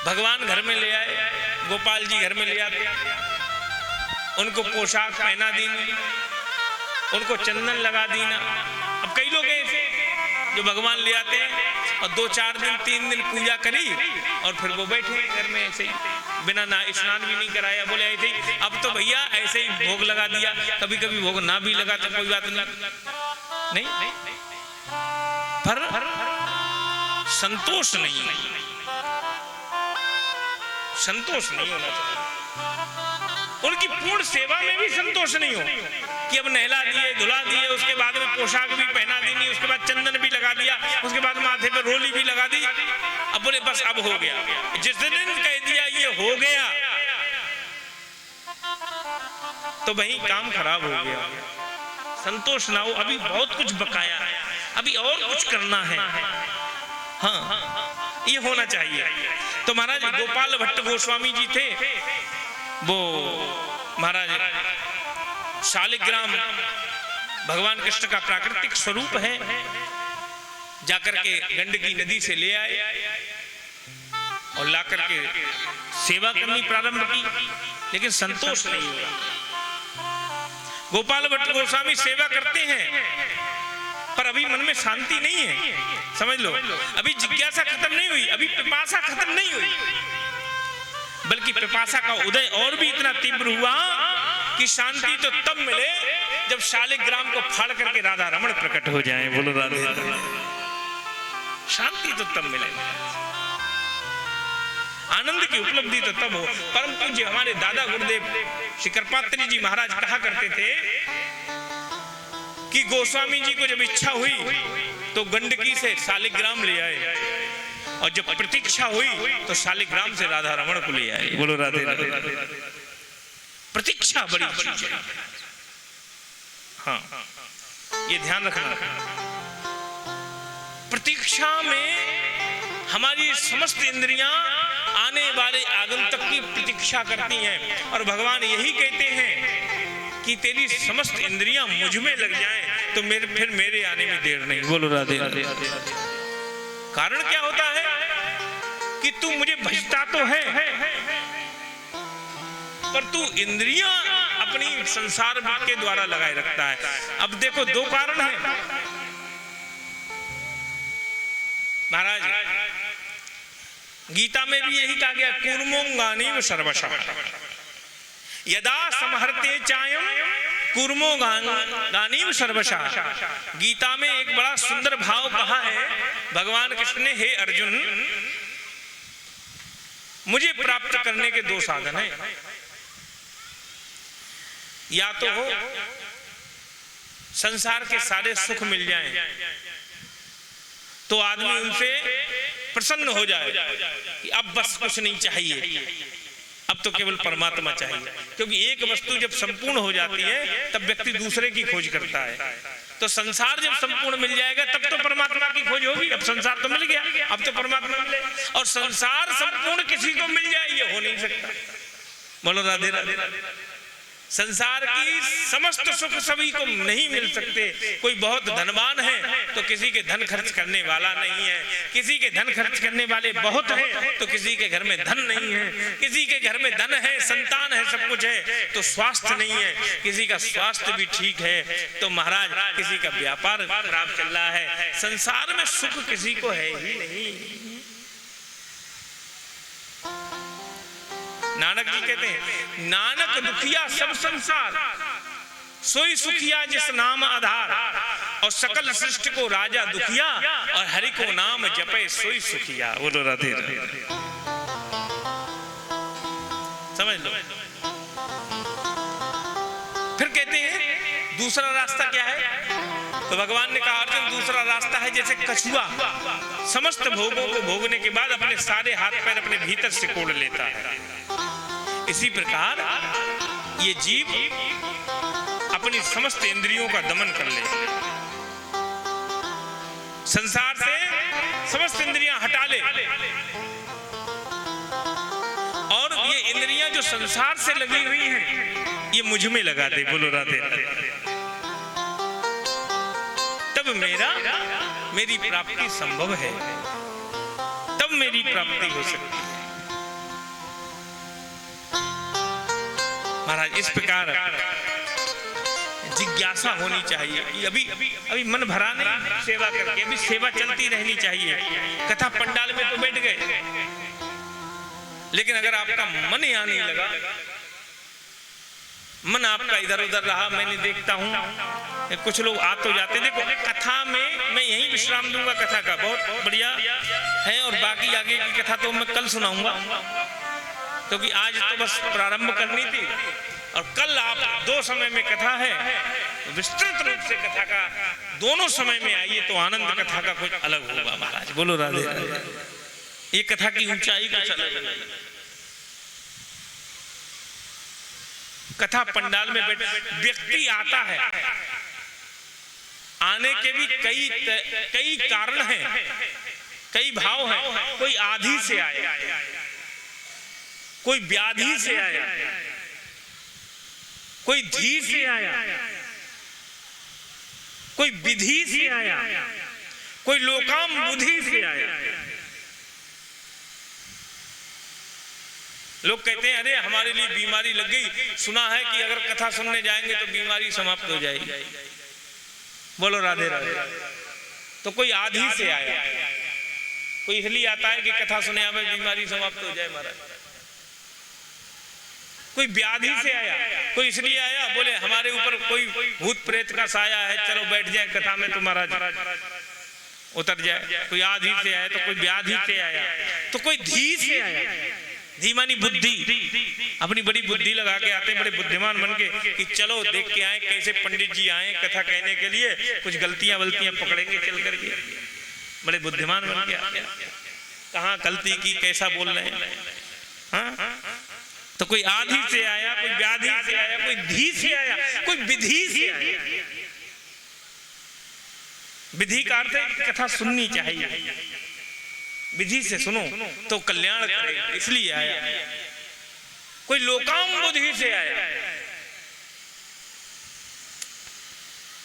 भगवान घर में ले आए, गोपाल जी घर में ले आते, उनको पोशाक पहना दी, उनको चंदन लगा दी ना। अब कई लोग ऐसे जो भगवान ले आते हैं और 2-4 दिन 3 दिन पूजा करी और फिर वो बैठे घर में ऐसे ही, बिना ना स्नान भी नहीं कराया, बोले ऐसे ही। अब तो भैया ऐसे ही भोग लगा दिया, कभी कभी भोग ना भी लगा तो कोई बात नहीं, पर संतोष नहीं, संतोष नहीं होना चाहिए। उनकी पूर्ण सेवा में भी संतोष नहीं हो कि अब नहला दिए, धुला दिए, उसके बाद में पोशाक भी पहना दी, उसके बाद चंदन भी लगा दिया, उसके बाद माथे पे रोली भी लगा दी, अब बोले बस अब हो गया। जिस दिन कह दिया ये हो गया तो वही काम खराब हो गया। संतोष ना हो, अभी बहुत कुछ बकाया है, अभी और कुछ करना है। हाँ, ये होना चाहिए। तो महाराज गोपाल भट्ट गोस्वामी जी थे, वो महाराज शालिग्राम भगवान कृष्ण का प्राकृतिक स्वरूप है, जाकर के गंडकी नदी से ले आए और लाकर के सेवा करनी प्रारंभ की, लेकिन संतोष नहीं हुआ। गोपाल भट्ट गोस्वामी सेवा करते हैं पर अभी मन में शांति नहीं है, समझ लो। अभी जिज्ञासा खत्म नहीं हुई, अभी पिपासा खत्म नहीं हुई, बल्कि पिपासा का उदय और भी इतना तीव्र हुआ कि शांति तो तब मिले जब शालिग्राम को फाड़ करके राधा रमण प्रकट हो जाएं। बोलो राधे। शांति तो तब मिले, आनंद की उपलब्धि तो तब हो। परम पूज्य हमारे दादा गुरुदेव श्री कृपात्री जी महाराज कहा करते थे कि गोस्वामी जी को जब इच्छा हुई तो गंडकी से शालिग्राम ले आए, और जब प्रतीक्षा हुई तो शालिग्राम से राधा रमण को ले आए। बोलो राधे राधे। प्रतीक्षा बड़ी चीज है। हाँ, ये ध्यान रखना। प्रतीक्षा में हमारी समस्त इंद्रियां आने वाले आगंतुक की प्रतीक्षा करती हैं, और भगवान यही कहते हैं कि तेरी समस्त इंद्रियां मुझ में लग जाएं तो फिर मेरे आने में देर नहीं। बोलो राधे राधे। कारण क्या होता है कि तू मुझे भजता तो है पर तू इंद्रियां अपनी संसार के द्वारा लगाए रखता है। अब देखो, 2 कारण है महाराज। गीता में भी यही कहा गया, कूर्मोंगानीव सर्वशः यदा समहर्ते चायम कूर्मोंगानीव सर्वशः। गीता में एक बड़ा सुंदर भाव कहा है भगवान कृष्ण ने, हे अर्जुन, मुझे प्राप्त करने के 2 साधन हैं। या तो हो संसार के सारे सुख मिल जाएं तो आदमी उनसे प्रसन्न हो जाए कि अब बस कुछ नहीं चाहिए, अब तो केवल परमात्मा चाहिए। क्योंकि एक वस्तु जब संपूर्ण हो जाती है तब व्यक्ति दूसरे की खोज करता है। तो संसार जब संपूर्ण मिल जाएगा तब तो परमात्मा की खोज होगी। अब संसार तो मिल गया, अब तो परमात्मा मिले, और संसार संपूर्ण किसी को मिल जाए ये हो नहीं सकता। बोलो राधे राधे। संसार की समस्त सुख सभी को नहीं मिल सकते। कोई बहुत धनवान है तो किसी के धन खर्च करने वाला नहीं है, किसी के धन खर्च करने वाले बहुत हैं तो किसी के घर में धन नहीं है, किसी के घर में धन है, संतान है, सब कुछ है तो स्वास्थ्य नहीं है, किसी का स्वास्थ्य भी ठीक है तो महाराज किसी का व्यापार खराब चल रहा है। संसार में सुख किसी को है ही नहीं। नानक जी कहते हैं, नानक दुखिया सब संसार, सोई सुखिया जिस नाम आधार, और सकल सृष्टि को राजा दुखिया, और हरि को नाम जपे सोई सुखिया। बोलो राधे राधे। समझ लो। फिर कहते हैं दूसरा रास्ता क्या है? तो भगवान ने कहा, अर्जुन दूसरा रास्ता है जैसे कछुआ समस्त भोगों को भोगने के बाद अपने सारे हाथ पैर अपने भीतर से कोड़ लेता है, इसी प्रकार ये जीव अपनी समस्त इंद्रियों का दमन कर ले, संसार से समस्त इंद्रियां हटा ले, और ये इंद्रियां जो संसार से लगी हुई हैं ये मुझ में लगा दे। बोलो राधे राधे। तब मेरी प्राप्ति संभव है, तब मेरी प्राप्ति हो सकती है। महाराज इस प्रकार जिज्ञासा होनी चाहिए। अभी मन भरा नहीं सेवा करके, अभी सेवा चलती रहनी चाहिए। कथा पंडाल में तो बैठ गए, लेकिन अगर आपका मन यहाँ नहीं लगा, मन आपका इधर उधर रहा, मैंने देखता हूँ कुछ लोग आ तो जाते। देखो कथा में मैं यही विश्राम दूंगा, कथा का बहुत बढ़िया है, और बाकी आगे की कथा तो मैं कल सुनाऊंगा, क्योंकि आज तो बस प्रारंभ करनी थी, और कल आप 2 समय में कथा है, विस्तृत रूप से कथा का दोनों समय में आइए तो आनंद कथा का कुछ अलग होगा। महाराज बोलो राधे राधे। ये कथा की ऊंचाई कुछ अलग है। कथा पंडाल में बैठ व्यक्ति आता है, आने के भी कई कारण हैं, कई भाव हैं। कोई आधी से आया, कोई व्याधि से आया, कोई धी से आया, कोई विधि से आया, कोई लोकाम बुद्धि से आया। लोग कहते हैं अरे हमारे लिए बीमारी लग गई, सुना है कि अगर कथा सुनने जाएंगे तो बीमारी समाप्त हो जाएगी। बोलो राधे राधे। तो कोई आधी से आया, कोई इसलिए आता है कि कथा सुने हमें बीमारी समाप्त हो जाए महाराज। कोई व्याधि से आया, कोई इसलिए आया बोले हमारे ऊपर कोई भूत प्रेत का साया है, चलो बैठ जाए कथा में तो महाराज उतर जाए। कोई आधी से आया, तो कोई व्याधि से आया, तो कोई धी से आया। धी मानी बुद्धि, अपनी बड़ी बुद्धि लगा के आते हैं, बड़े बुद्धिमान बन के कि चलो देख के आए कैसे पंडित जी आए कथा कहने के लिए, कुछ गलतियां वलतियां पकड़ेंगे चल करके। बड़े बुद्धिमान बन के आते हैं, कहाँ गलती की, कैसा बोल रहे हैं। हाँ? तो कोई आधी से आया, कोई व्याधि से आया, कोई धी से आया, कोई विधि से आया। विधि का अर्थ है कथा सुननी चाहिए, विधि से सुनो तो कल्याण करेगा, इसलिए आया। कोई लोकाम बुद्धि से आया,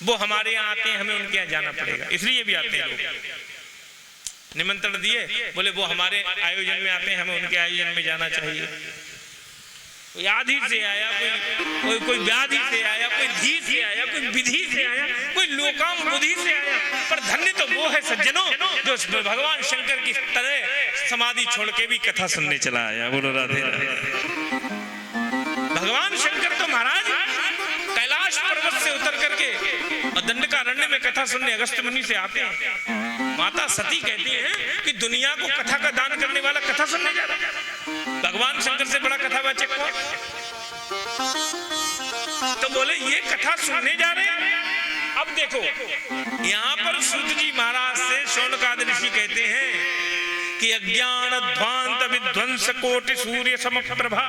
वो हमारे यहाँ आते हैं, हमें उनके यहाँ जाना पड़ेगा, इसलिए भी आते हैं लोग। निमंत्रण दिए, बोले वो हमारे आयोजन में आते हैं, हमें उनके आयोजन में जाना चाहिए। कोई आधी से आया, कोई व्याधि से आया, कोई धी से आया, कोई विधि से आया, कोई लोकाम बुद्धि से आया। पर धन्य तो वो है सज्जनों जो भगवान शंकर की तरह समाधि छोड़ के भी कथा सुनने चला आया। बोलो राधे राधे। भगवान शंकर तो महाराज कैलाश पर्वत से उतर करके और दंडकारण्य में कथा सुनने अगस्त्य मुनि से आते हैं। माता सती कहती है कि दुनिया को कथा का दान करने वाला कथा सुनने जा रहा है। भगवान शंकर से बड़ा कथावाचक कौन? तो बोले ये कथा सुनने जा रहे हैं। अब देखो यहाँ पर सूत जी महाराज से शौनकादि ऋषि कहते हैं कि अज्ञान ध्वांत विध्वंस कोटि सूर्य समप्रभा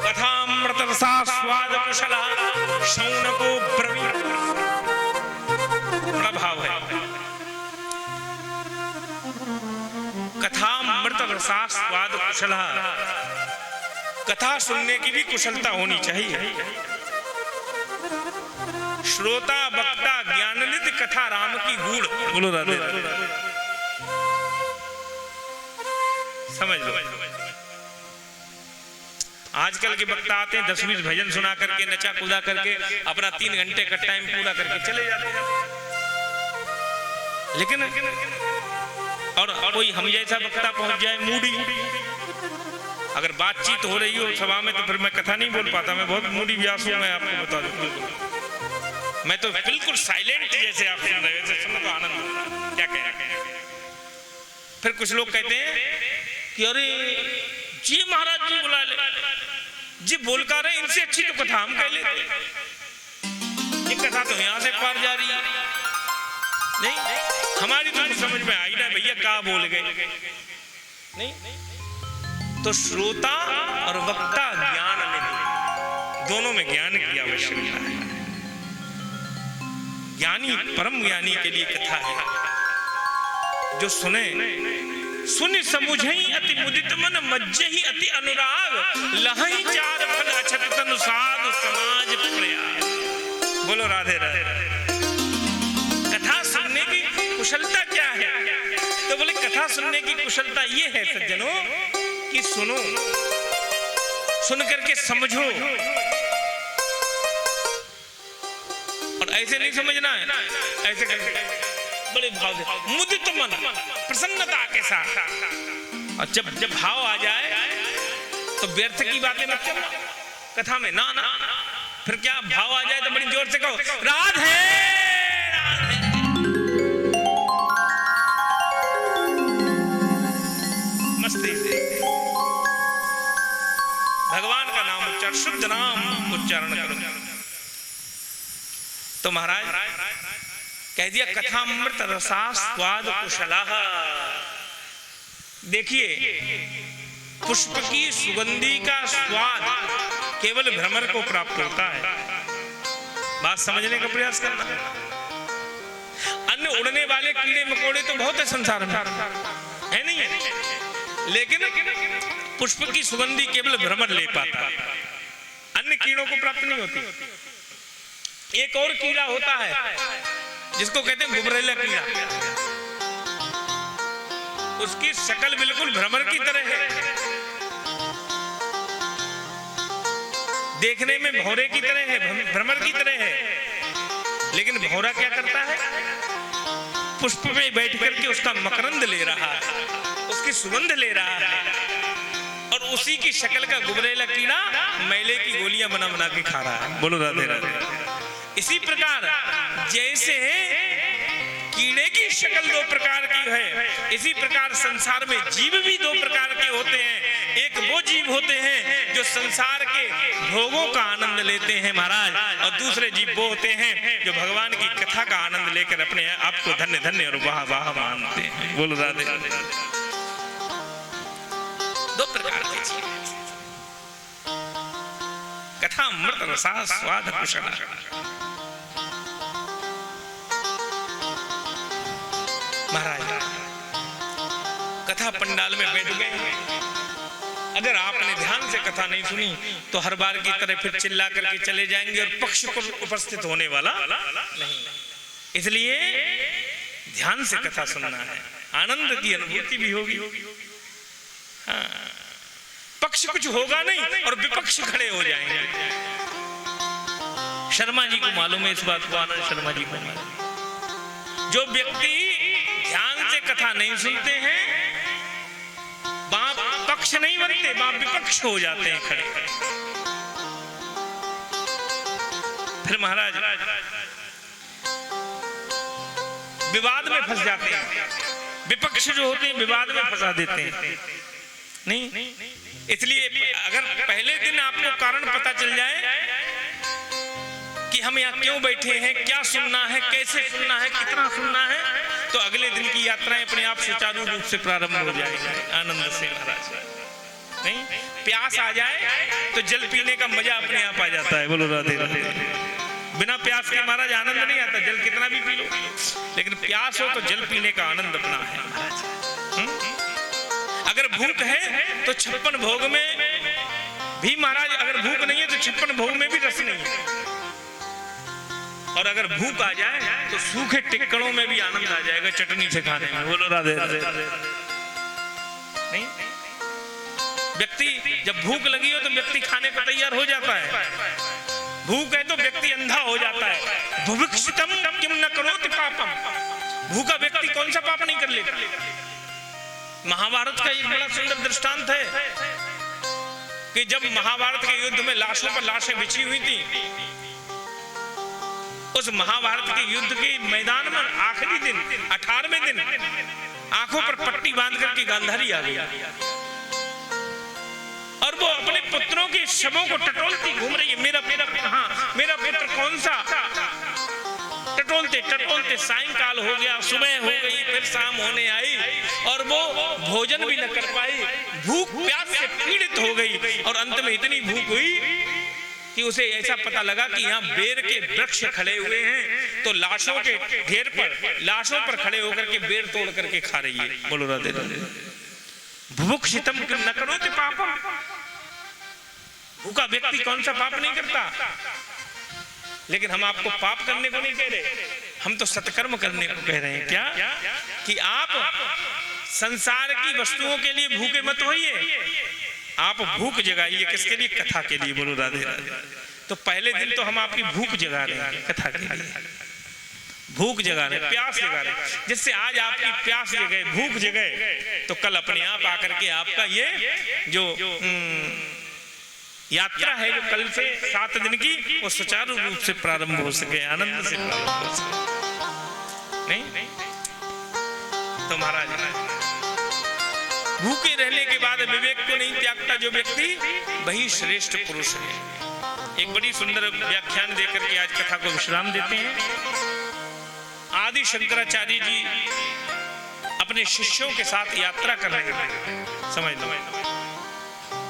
कथामृत रसास्वाद कुशला शौनको प्रभाव है। कथामृत रसास्वाद कुशला, कथा सुनने की भी कुशलता होनी चाहिए। श्रोता वक्ता ज्ञाननिधि कथा राम की गूढ़। बोलो राधे राधे। समझ लो आजकल के वक्ता आते हैं 10-20 भजन सुना करके नचा कूदा करके अपना 3 घंटे का टाइम पूरा करके चले जाते हैं। लेकिन और कोई हम जैसा वक्ता पहुंच जाए मूडी, अगर बातचीत हो रही हो सभा में तो फिर मैं कथा नहीं बोल पाता। मैं बहुत मूडी व्यास हूं, मैं आपको बता दूं। मैं तो बिल्कुल साइलेंट जैसे आप सुन रहे हो, सुनो तो आनंद क्या कह रहे हैं। फिर कुछ लोग कहते हैं कि अरे जी महाराज जी बुला ले, जी बोल कर रहे, इनसे अच्छी तो कथा हम कह लेते। ये कथा तो यहाँ से पार जा रही है, नहीं हमारी तो समझ में आई ना भैया क्या बोल गए। नहीं तो श्रोता और वक्ता ज्ञान निधि, दोनों में ज्ञान की आवश्यकता है। ज्ञानी परम ज्ञानी के लिए कथा है। जो सुने सुन समुझई अति मुदित मन मज्जहि अति अनुराग लहई चार फल अछत तनु साधु समाज प्रयाग। बोलो राधे राधे। कथा सुनने की कुशलता क्या है? तो बोले कथा सुनने की कुशलता ये है सज्जनों कि सुनो, सुन करके समझो, और ऐसे नहीं समझना है, ऐसे करके बड़े भाव से मुदित मन प्रसन्नता के साथ। और जब जब भाव आ जाए तो व्यर्थ की बातें मत करना कथा में, ना ना। फिर क्या भाव आ जाए तो बड़ी जोर से कहो राधे राधे। मस्ती से भगवान का नाम उच्चारण, शुद्ध नाम उच्चारण करो। तो महाराज कह दिया कथामृत रसा स्वाद कुशला। देखिए पुष्प की सुगंधी का स्वाद केवल भ्रमर को प्राप्त होता है। बात समझने का प्रयास करना। अन्य उड़ने वाले कीड़े मकोड़े तो बहुत है संसार में, है नहीं है, लेकिन पुष्प की सुगंधी केवल भ्रमर ले पाता है, अन्य कीड़ों को प्राप्त नहीं होती। एक और कीड़ा होता है जिसको कहते हैं गुबरैला कीड़ा। उसकी शक्ल बिल्कुल भ्रमर की तरह है, देखने में भौरे की तरह है, भ्रमर की तरह है, लेकिन भौरा क्या करता है? पुष्प पे बैठ करके उसका मकरंद ले रहा है, उसकी सुगंध ले रहा है, और उसी की शक्ल का गुबरैला कीड़ा मैले की गोलियां बना बना के खा रहा है। बोलो राधे राधे। इसी प्रकार जैसे कीड़े की शक्ल दो प्रकार की है, इसी प्रकार संसार में जीव भी दो प्रकार के होते हैं। एक वो जीव होते हैं जो संसार के भोगों का आनंद लेते हैं महाराज, और दूसरे जीव वो होते हैं जो भगवान की कथा का आनंद लेकर अपने आप को धन्य धन्य और वाह वाह मानते हैं। बोलो राधे राधे। दो प्रकार के जीव, कथा अमृत रसा स्वाद कुशला। महाराज कथा पंडाल में बैठ गए, अगर आपने ध्यान से कथा नहीं सुनी तो हर बार की तरह फिर चिल्ला करके चले जाएंगे और पक्ष पर उपस्थित होने वाला नहीं। इसलिए ध्यान से कथा सुनना है, आनंद की अनुभूति भी होगी। हाँ, पक्ष कुछ होगा नहीं और विपक्ष खड़े हो जाएंगे। शर्मा जी को मालूम है इस बात को, आनंद शर्मा जी को मालूम। जो व्यक्ति ध्यान से कथा नहीं सुनते हैं बाप पक्ष नहीं बनते, बाप विपक्ष हो जाते हैं खड़े। फिर महाराज विवाद में फंस जाते हैं, विपक्ष जो होते हैं विवाद में फंसा देते हैं। नहीं, इसलिए अगर पहले दिन आपको कारण पता चल जाए कि हम यहाँ क्यों बैठे हैं, क्या सुनना है, कैसे सुनना है, कितना सुनना है, तो अगले दिन की यात्राएं अपने आप सुचारू रूप से प्रारंभ हो जाएगी आनंद से महाराज। नहीं, प्यास आ जाए तो जल पीने का मजा अपने आप आ जाता है। बोलो राधे राधे। बिना प्यास के महाराज आनंद नहीं आता, जल कितना भी पी लो, लेकिन प्यास हो तो जल पीने का आनंद अपना है महाराज। अगर भूख है तो 56 भोग में भी महाराज, अगर भूख नहीं है तो 56 भोग में भी रस नहीं है, और अगर भूख आ जाए तो सूखे टिक्कड़ों में भी आनंद आ जाएगा चटनी से खाने में। बोलो राधे राधे। नहीं, व्यक्ति जब भूख लगी हो तो व्यक्ति खाने को तैयार हो जाता है, भूख है तो व्यक्ति अंधा हो जाता है। भुभिक्षितम किम न करोति पापम। भूखा व्यक्ति कौन सा पाप नहीं कर लेता। महाभारत का एक बड़ा सुंदर दृष्टांत है कि जब महाभारत के युद्ध में लाशों पर लाशें बिछी हुई थी, उस महाभारत के युद्ध के मैदान में आखिरी दिन 18वें दिन आंखों पर पट्टी बांध करके गांधारी आ गई, और वो अपने पुत्रों के शवों को टटोलती घूम रही है। मेरा पुत्र कौन सा? टटोलते टटोलते सायंकाल हो गया, सुबह हो गई, फिर शाम होने आई, और वो भोजन भी न कर पाई, भूख प्यास से पीड़ित हो गई, और अंत में इतनी भूख हुई कि उसे ऐसा पता लगा कि यहाँ बेर के वृक्ष खड़े हुए हैं, तो लाशों के ढेर पर, लाशों पर खड़े होकर के बेर तोड़ करके खा रही है। बोलो राधे राधे। बुभुक्षितम न करोति पापम, भूखा व्यक्ति कौन सा पाप नहीं करता। लेकिन हम आपको पाप करने को नहीं कह रहे, हम तो सत्कर्म करने को कह रहे हैं। क्या कि आप संसार की वस्तुओं के लिए भूखे मत होइए, आप भूख जगाइए। किसके लिए? कथा के लिए। बोलो राधे राधे। तो पहले दिन तो हम आपकी भूख जगा रहे हैं, कथा के लिए भूख जगा रहे, प्यास जगा रहे। जिससे आज आपकी प्यास जगे, भूख जगे, तो कल अपने आप आकर के आपका ये जो यात्रा है, जो कल से 7 दिन की, वो सुचारू रूप से प्रारंभ हो सके, आनंद से प्रारंभ हो सके। नहीं तो महाराज, भूखे रहने के बाद विवेक को नहीं त्यागता जो व्यक्ति, वही श्रेष्ठ पुरुष है। एक बड़ी सुंदर व्याख्यान देकर के आज कथा को विश्राम देते हैं। आदि शंकराचार्य जी अपने शिष्यों के साथ यात्रा कर रहे थे, समझ लो।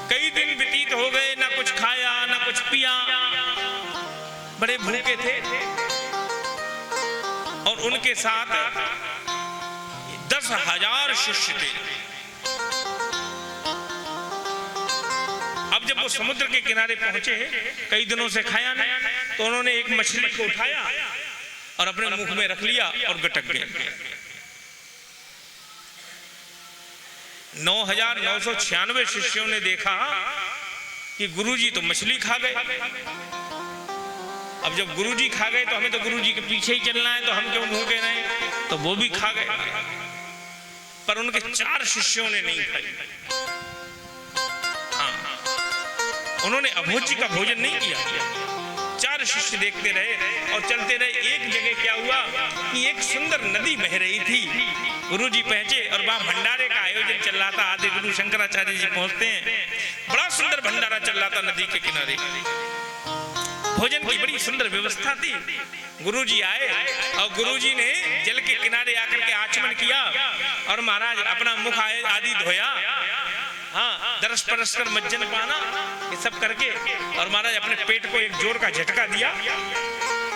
कई दिन व्यतीत हो गए, ना कुछ खाया ना कुछ पिया, बड़े भूखे थे। और उनके साथ 10,000 शिष्य थे। अब जब वो समुद्र के किनारे पहुंचे, कई दिनों से खाया नहीं, तो उन्होंने एक मछली को उठाया और अपने मुख में रख लिया और गटक गए। 9,996 शिष्यों ने देखा कि गुरुजी तो मछली खा गए। अब जब गुरुजी खा गए तो हमें तो गुरुजी के पीछे ही चलना है, तो हम क्यों भूखे रहे? तो वो भी खा गए, पर उनके 4 शिष्यों ने नहीं खाई। उन्होंने अभोज्य का भोजन नहीं किया। 4 शिष्य देखते रहे और चलते रहे। एक जगह क्या हुआ कि एक सुंदर नदी बह रही थी। गुरुजी पहुंचे और वहां भंडारे का आयोजन चल रहा था। आदि गुरु शंकराचार्य जी पहुंचते हैं, बड़ा सुंदर भंडारा चल रहा था नदी के किनारे। भोजन की बड़ी सुंदर व्यवस्था थी। गुरुजी आए और गुरुजी ने जल के किनारे आकर के आचमन किया और महाराज अपना मुख आदि धोया, हाँ, दरस परस कर मज्जन पाना, ये सब करके, और महाराज अपने पेट को एक जोर का झटका दिया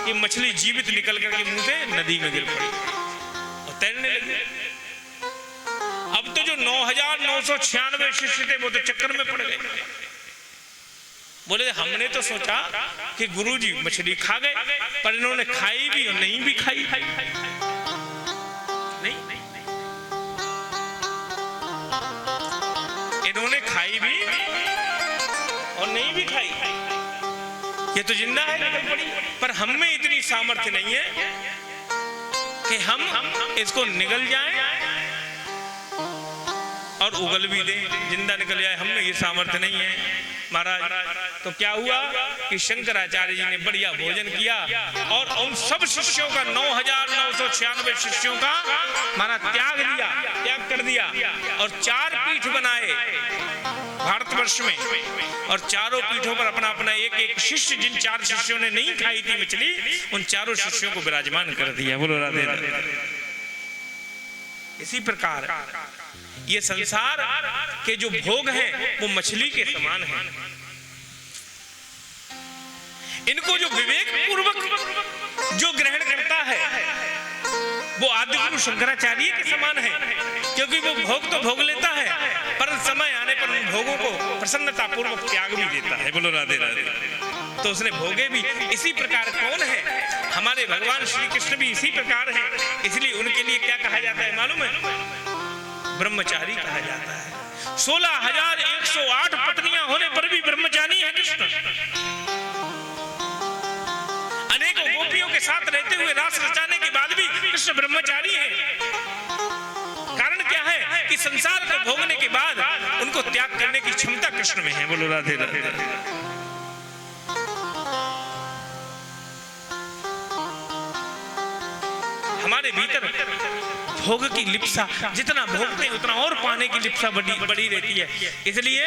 कि मछली जीवित निकल करके मुंह से नदी में गिर पड़ी और तैरने लगी। अब तो जो 9,996 शिष्य थे वो तो चक्कर में पड़ गए। बोले हमने तो सोचा कि गुरुजी मछली खा गए, पर इन्होंने खाई भी और नहीं भी खाई। नहीं, इन्होंने खाई भी और नहीं भी खाई। ये तो जिंदा है निकल पड़ी, पर हम में इतनी सामर्थ्य नहीं है कि हम इसको निगल जाएं और उगल भी दें, जिंदा निकल जाए। हम में ये सामर्थ्य नहीं है महाराज। तो क्या हुआ कि शंकराचार्य जी ने बढ़िया भोजन किया और उन सब शिष्यों का, 9,996 शिष्यों का महाराज त्याग कर दिया और 4 पीठ बनाए भारतवर्ष में, और चारों पीठों पर अपना अपना एक शिष्य, जिन 4 शिष्यों ने नहीं खाई थी मछली, उन चारों शिष्यों को विराजमान कर दिया। बोलो राधे राधे। इसी प्रकार ये संसार के जो भोग हैं वो मछली के समान हैं। इनको जो विवेक पूर्वक जो ग्रहण करता है वो आदि गुरु शंकराचार्य के समान है, क्योंकि वो भोग तो भोग लेता है, पर समय आने पर उन भोगों को प्रसन्नता पूर्वक त्याग भी देता है। बोलो राधे राधे। तो उसने भोगे भी। इसी प्रकार कौन है? हमारे भगवान श्री कृष्ण भी इसी प्रकार है। इसलिए उनके लिए क्या कहा जाता है मालूम है? ब्रह्मचारी कहा जाता है। 16,108 पत्नियां होने पर भी ब्रह्मचारी है कृष्ण। अनेकों गोपियों के साथ रहते हुए रास रचाने के बाद भी कृष्ण ब्रह्मचारी है। कारण क्या है कि संसार को भोगने के बाद उनको त्याग करने की क्षमता कृष्ण में है। बोलो राधे राधे। हमारे भीतर भोग की लिप्सा, जितना भोगते हैं उतना और पाने की लिप्सा बढ़ी रहती है। इसलिए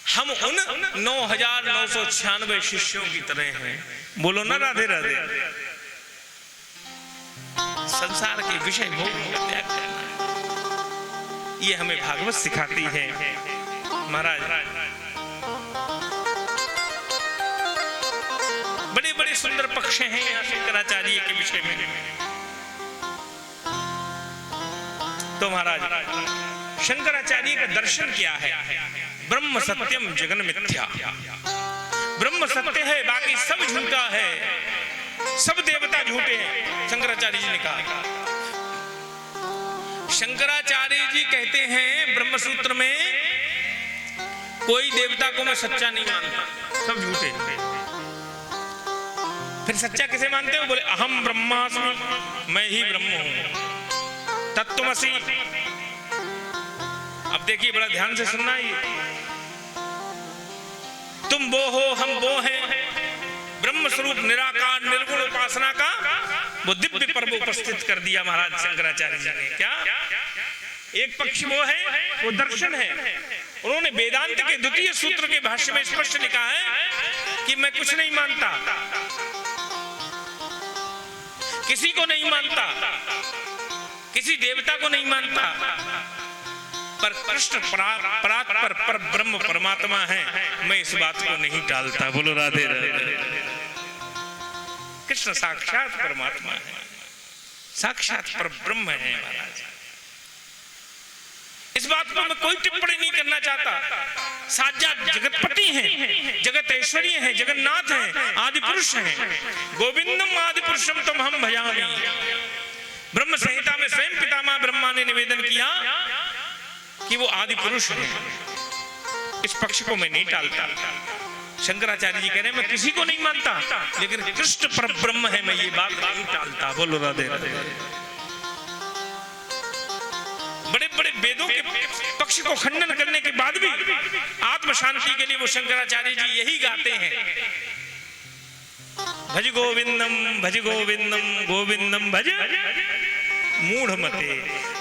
हम उन 9,996 शिष्यों की तरह हैं। बोलो ना राधे राधे। संसार के विषय भोग का त्याग करना, ये हमें भागवत सिखाती है। महाराज बड़े बड़े सुंदर पक्ष हैं यहाँ शंकराचार्य के विषय में। तो महाराज शंकराचार्य का दर्शन क्या है? ब्रह्म सत्यम जगन मिथ्या। ब्रह्म सत्य है, बाकी सब झूठा है, सब देवता झूठे हैं, शंकराचार्य जी ने कहा। शंकराचार्य जी कहते हैं ब्रह्म सूत्र में, कोई देवता को मैं सच्चा नहीं मानता, सब झूठे। फिर सच्चा किसे मानते हो? बोले अहम ब्रह्मास्मि, मैं ही ब्रह्म हूं, तत्त्वमसि। अब देखिए बड़ा ध्यान से सुनना, ही तुम वो हो, हम वो हैं। ब्रह्म स्वरूप निराकार निर्गुण उपासना का वो दिव्य पर्व उपस्थित कर दिया महाराज शंकराचार्य जी ने। क्या? एक पक्ष वो है, वो दर्शन है। उन्होंने वेदांत के द्वितीय सूत्र के भाष्य में स्पष्ट लिखा है कि मैं कुछ नहीं मानता, किसी को नहीं मानता, किसी देवता को नहीं मानता, पर कृष्ण परात्पर पर ब्रह्म परमात्मा है, मैं इस बात को नहीं टालता। बोलो राधे राधे। कृष्ण साक्षात परमात्मा है, साक्षात पर ब्रह्म है महाराज। इस बात पर मैं कोई टिप्पणी नहीं करना चाहता। साक्षात जगतपति हैं, जगत ऐश्वर्य हैं, जगन्नाथ हैं, आदि पुरुष हैं। गोविंदम आदि पुरुषम तम हम भजामि। ब्रह्म संहिता में स्वयं पितामह ब्रह्मा ने निवेदन किया कि वो आदि पुरुष हैं। इस पक्ष को मैं नहीं टालता। शंकराचार्य जी कह रहे हैं मैं किसी को नहीं मानता, लेकिन कृष्ण पर ब्रह्म है, मैं ये बात नहीं टालता। बोलो राधे राधे। बड़े बड़े वेदों के पक्ष को खंडन करने के बाद भी आत्म शांति के लिए वो शंकराचार्य जी यही गाते हैं, भज गोविंदम गोविंदम भज मूढ़मते।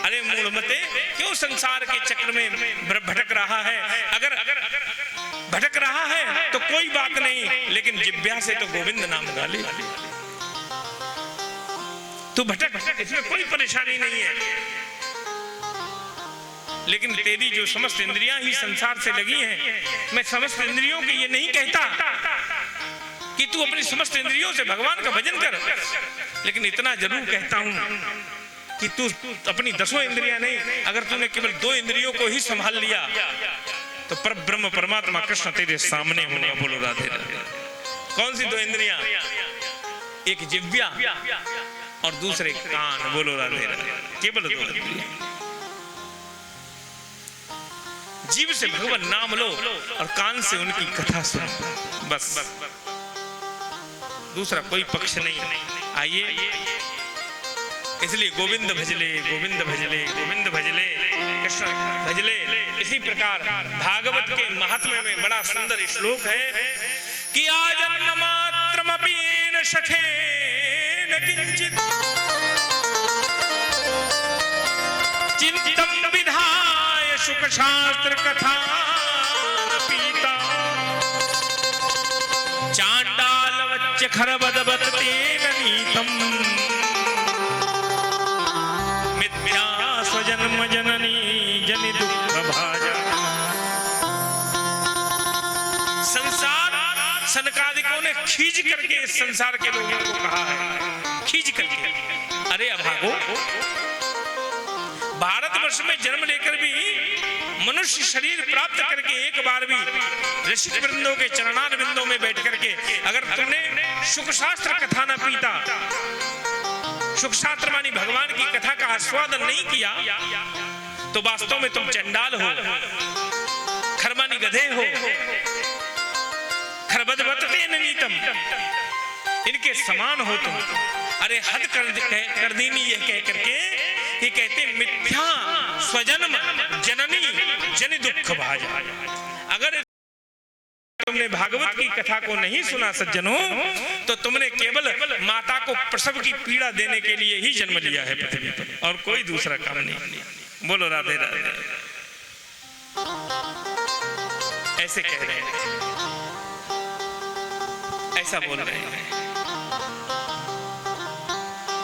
अरे मूढ़मते, क्यों संसार के चक्र में भटक रहा है? अगर भटक रहा है तो कोई बात नहीं, लेकिन जिब्या से तो गोविंद नाम गाले। तू भटक, इसमें कोई परेशानी नहीं है, लेकिन तेरी जो समस्त इंद्रियां ही संसार से लगी हैं, मैं समस्त इंद्रियों की ये नहीं कहता कि तू अपनी समस्त इंद्रियों से भगवान का भजन कर, लेकिन इतना जरूर कहता हूं कि तू अपनी 10 इंद्रियां नहीं, अगर तूने केवल 2 इंद्रियों को ही संभाल लिया तो पर ब्रह्म परमात्मा कृष्ण तेरे सामने होने। बोलो राधे राधे। कौन सी 2 इंद्रियां? एक जिह्वा और दूसरे कान। बोलो राधे राधे। केवल 2 इंद्रियां। जीव से भगवान नाम लो और कान से उनकी कथा सुनो, बस। दूसरा कोई पक्ष नहीं। आइए, इसलिए गोविंद भजले गोविंद भजले गोविंद भजले कृष्ण भजले। इसी प्रकार भागवत के महात्म्य में बड़ा सुंदर श्लोक है कि आजन्म मात्रमपि न सखे न किंचित चिंतम विधाय सुख शास्त्र कथा पीता चांडाल वच्च खरबदबत तेन नीतम स्वजन्म जननी जनि दुख भाजा। संसार सनकादिकों ने खींच करके इस संसार के लोगों को कहा है, खींच करके। अरे अभागो, भारतवर्ष में जन्म लेकर भी मनुष्य शरीर प्राप्त करके एक बार भी ऋषि वृंदों के चरणार बिंदों में बैठ करके अगर तुमने सुख शास्त्र कथा न पीता, सुख शास्त्र मानी भगवान की कथा का आस्वादन नहीं किया, तो वास्तव में तुम चंडाल हो, खरमानी गधे हो, खरबदबततेन नीतम, इनके समान हो तुम। अरे हद कर दीनी ये कह करके कि कहते मिथ्या स्वजन्म जननी जनि दुख भाजा। अगर तुमने भागवत की कथा को नहीं सुना सज्जनों, तो तुमने केवल माता को प्रसव की पीड़ा देने के लिए ही जन्म लिया है पृथ्वी पर, और कोई दूसरा काम नहीं। बोलो राधे राधे। ऐसे कह रहे हैं, ऐसा बोल रहे हैं।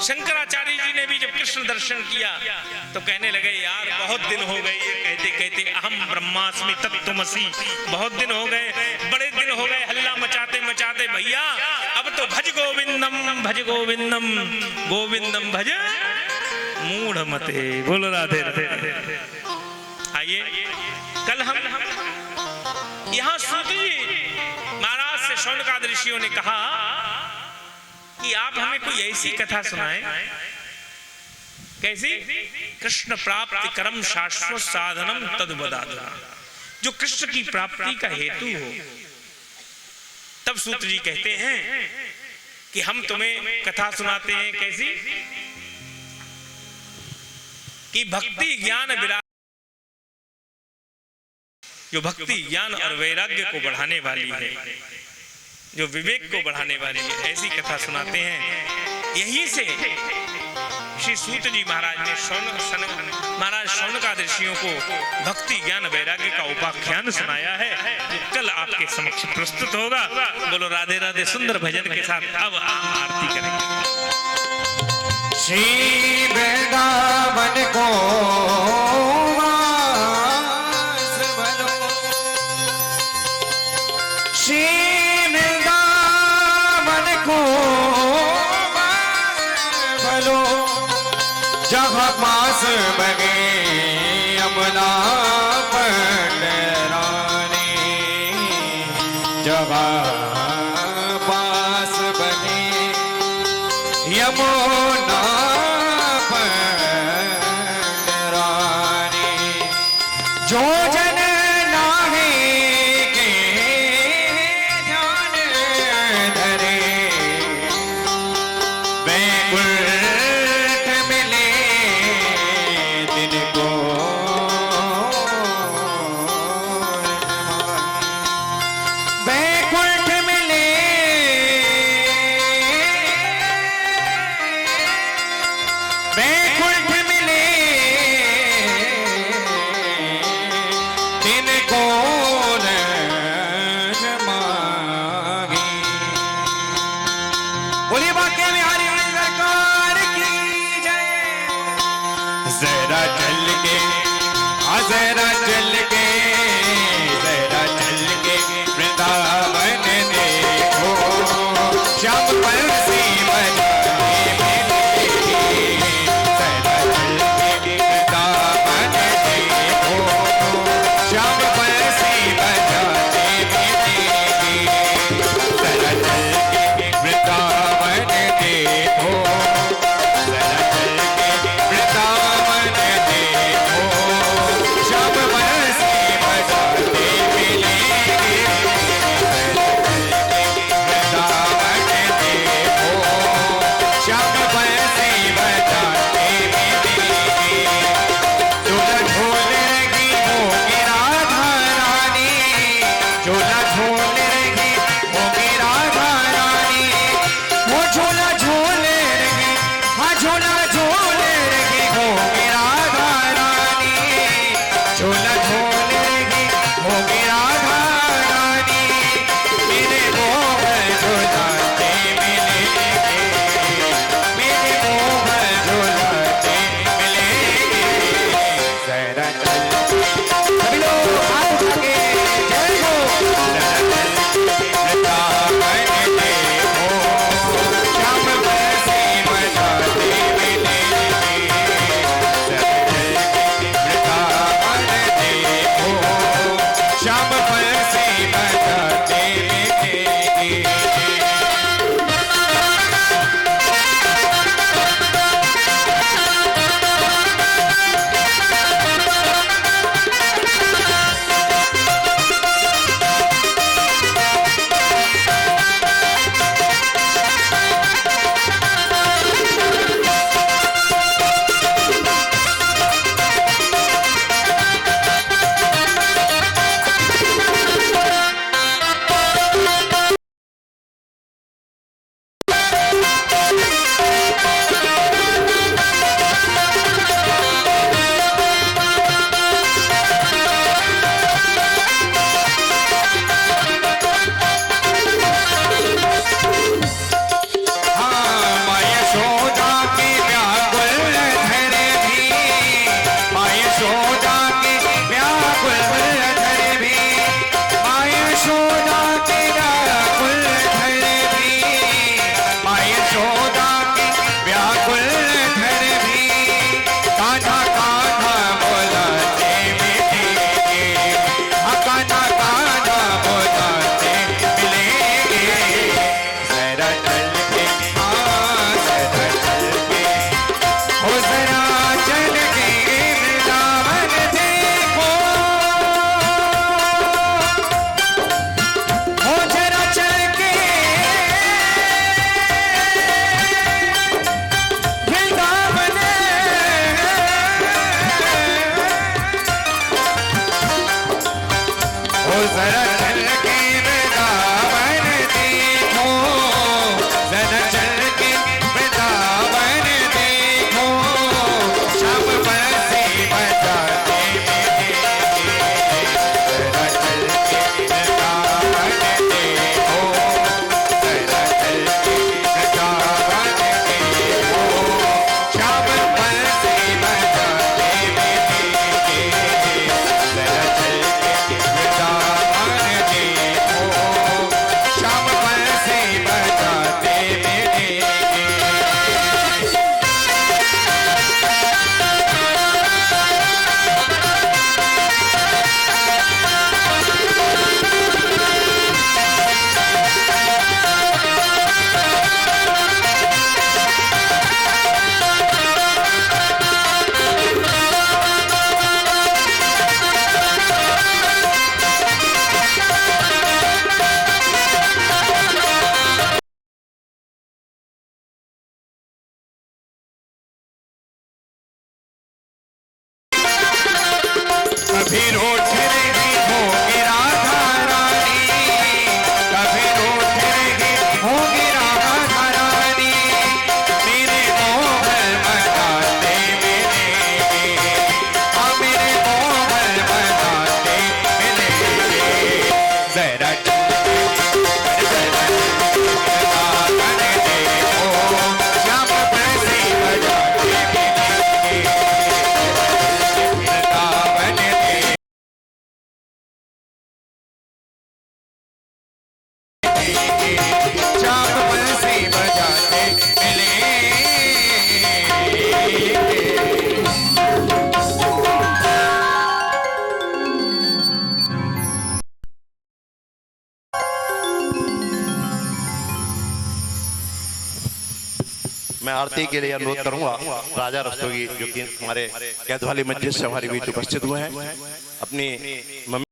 शंकराचार्य जी ने भी जब कृष्ण दर्शन किया तो कहने लगे यार बहुत दिन हो गए, ये कहते कहते अहम ब्रह्मास्मि तत्त्वमसि, बहुत दिन हो गए, बड़े दिन हो गए हल्ला मचाते मचाते। भैया अब तो भज गोविंदम गोविंदम भज मूढ़ मते। बोलो राधे राधे। आइए कल हम यहाँ सूत जी महाराज से शौनकादि ऋषियों ने कहा कि आप हमें कोई ऐसी कथा सुनाएं। कैसी? कृष्ण प्राप्ति करम शाश्वत साधनम तद बदादुना, जो कृष्ण की प्राप्ति का हेतु हो। तब सूत जी कहते हैं कि हम तुम्हें कथा सुनाते हैं। कैसी? कि भक्ति ज्ञान विराग, जो भक्ति ज्ञान और वैराग्य को बढ़ाने वाली है, जो विवेक को बढ़ाने वाली है, ऐसी कथा सुनाते हैं। यही से श्री सूत जी महाराज ने महाराज शौनकादि ऋषियों को भक्ति ज्ञान वैराग्य का उपाख्यान सुनाया है, जो कल आपके समक्ष प्रस्तुत होगा। बोलो राधे राधे। सुंदर भजन के साथ अब हम आरती करेंगे। श्री वृंदावन को वास भलो, श्री वृंदावन को वास भलो, जहाँ पास बगे यमुना पंडरानी, जहाँ पास बगे यमुना पंडरानी, जो जन नाहे के ध्यान धरे, वैकुंठ मिले दिन को वैकुंठ मिले, वैकुंठ मिले दिन को न जमागी। बोलिए बाके बिहारी सरकार की जय। जरा चल के जरा चल के जरा चल के वृंदावन देखो, श्याम बंसी बजाए मिलेगी। जरा चल के वृंदावन देखो, श्याम बंसी बजाए मिलेगी। जरा चल के वृंदावन देखो, जरा चल के वृंदावन देखो, श्याम बंसी बजाते मिलेगी। जरा चल के वृंदावन देखो, मैं आरती के लिए अनुरोध करूंगा राजा रस्तोगी जो कि हमारे कैद वाली मस्जिद से हमारे बीच उपस्थित हुए हैं, अपनी मम्मी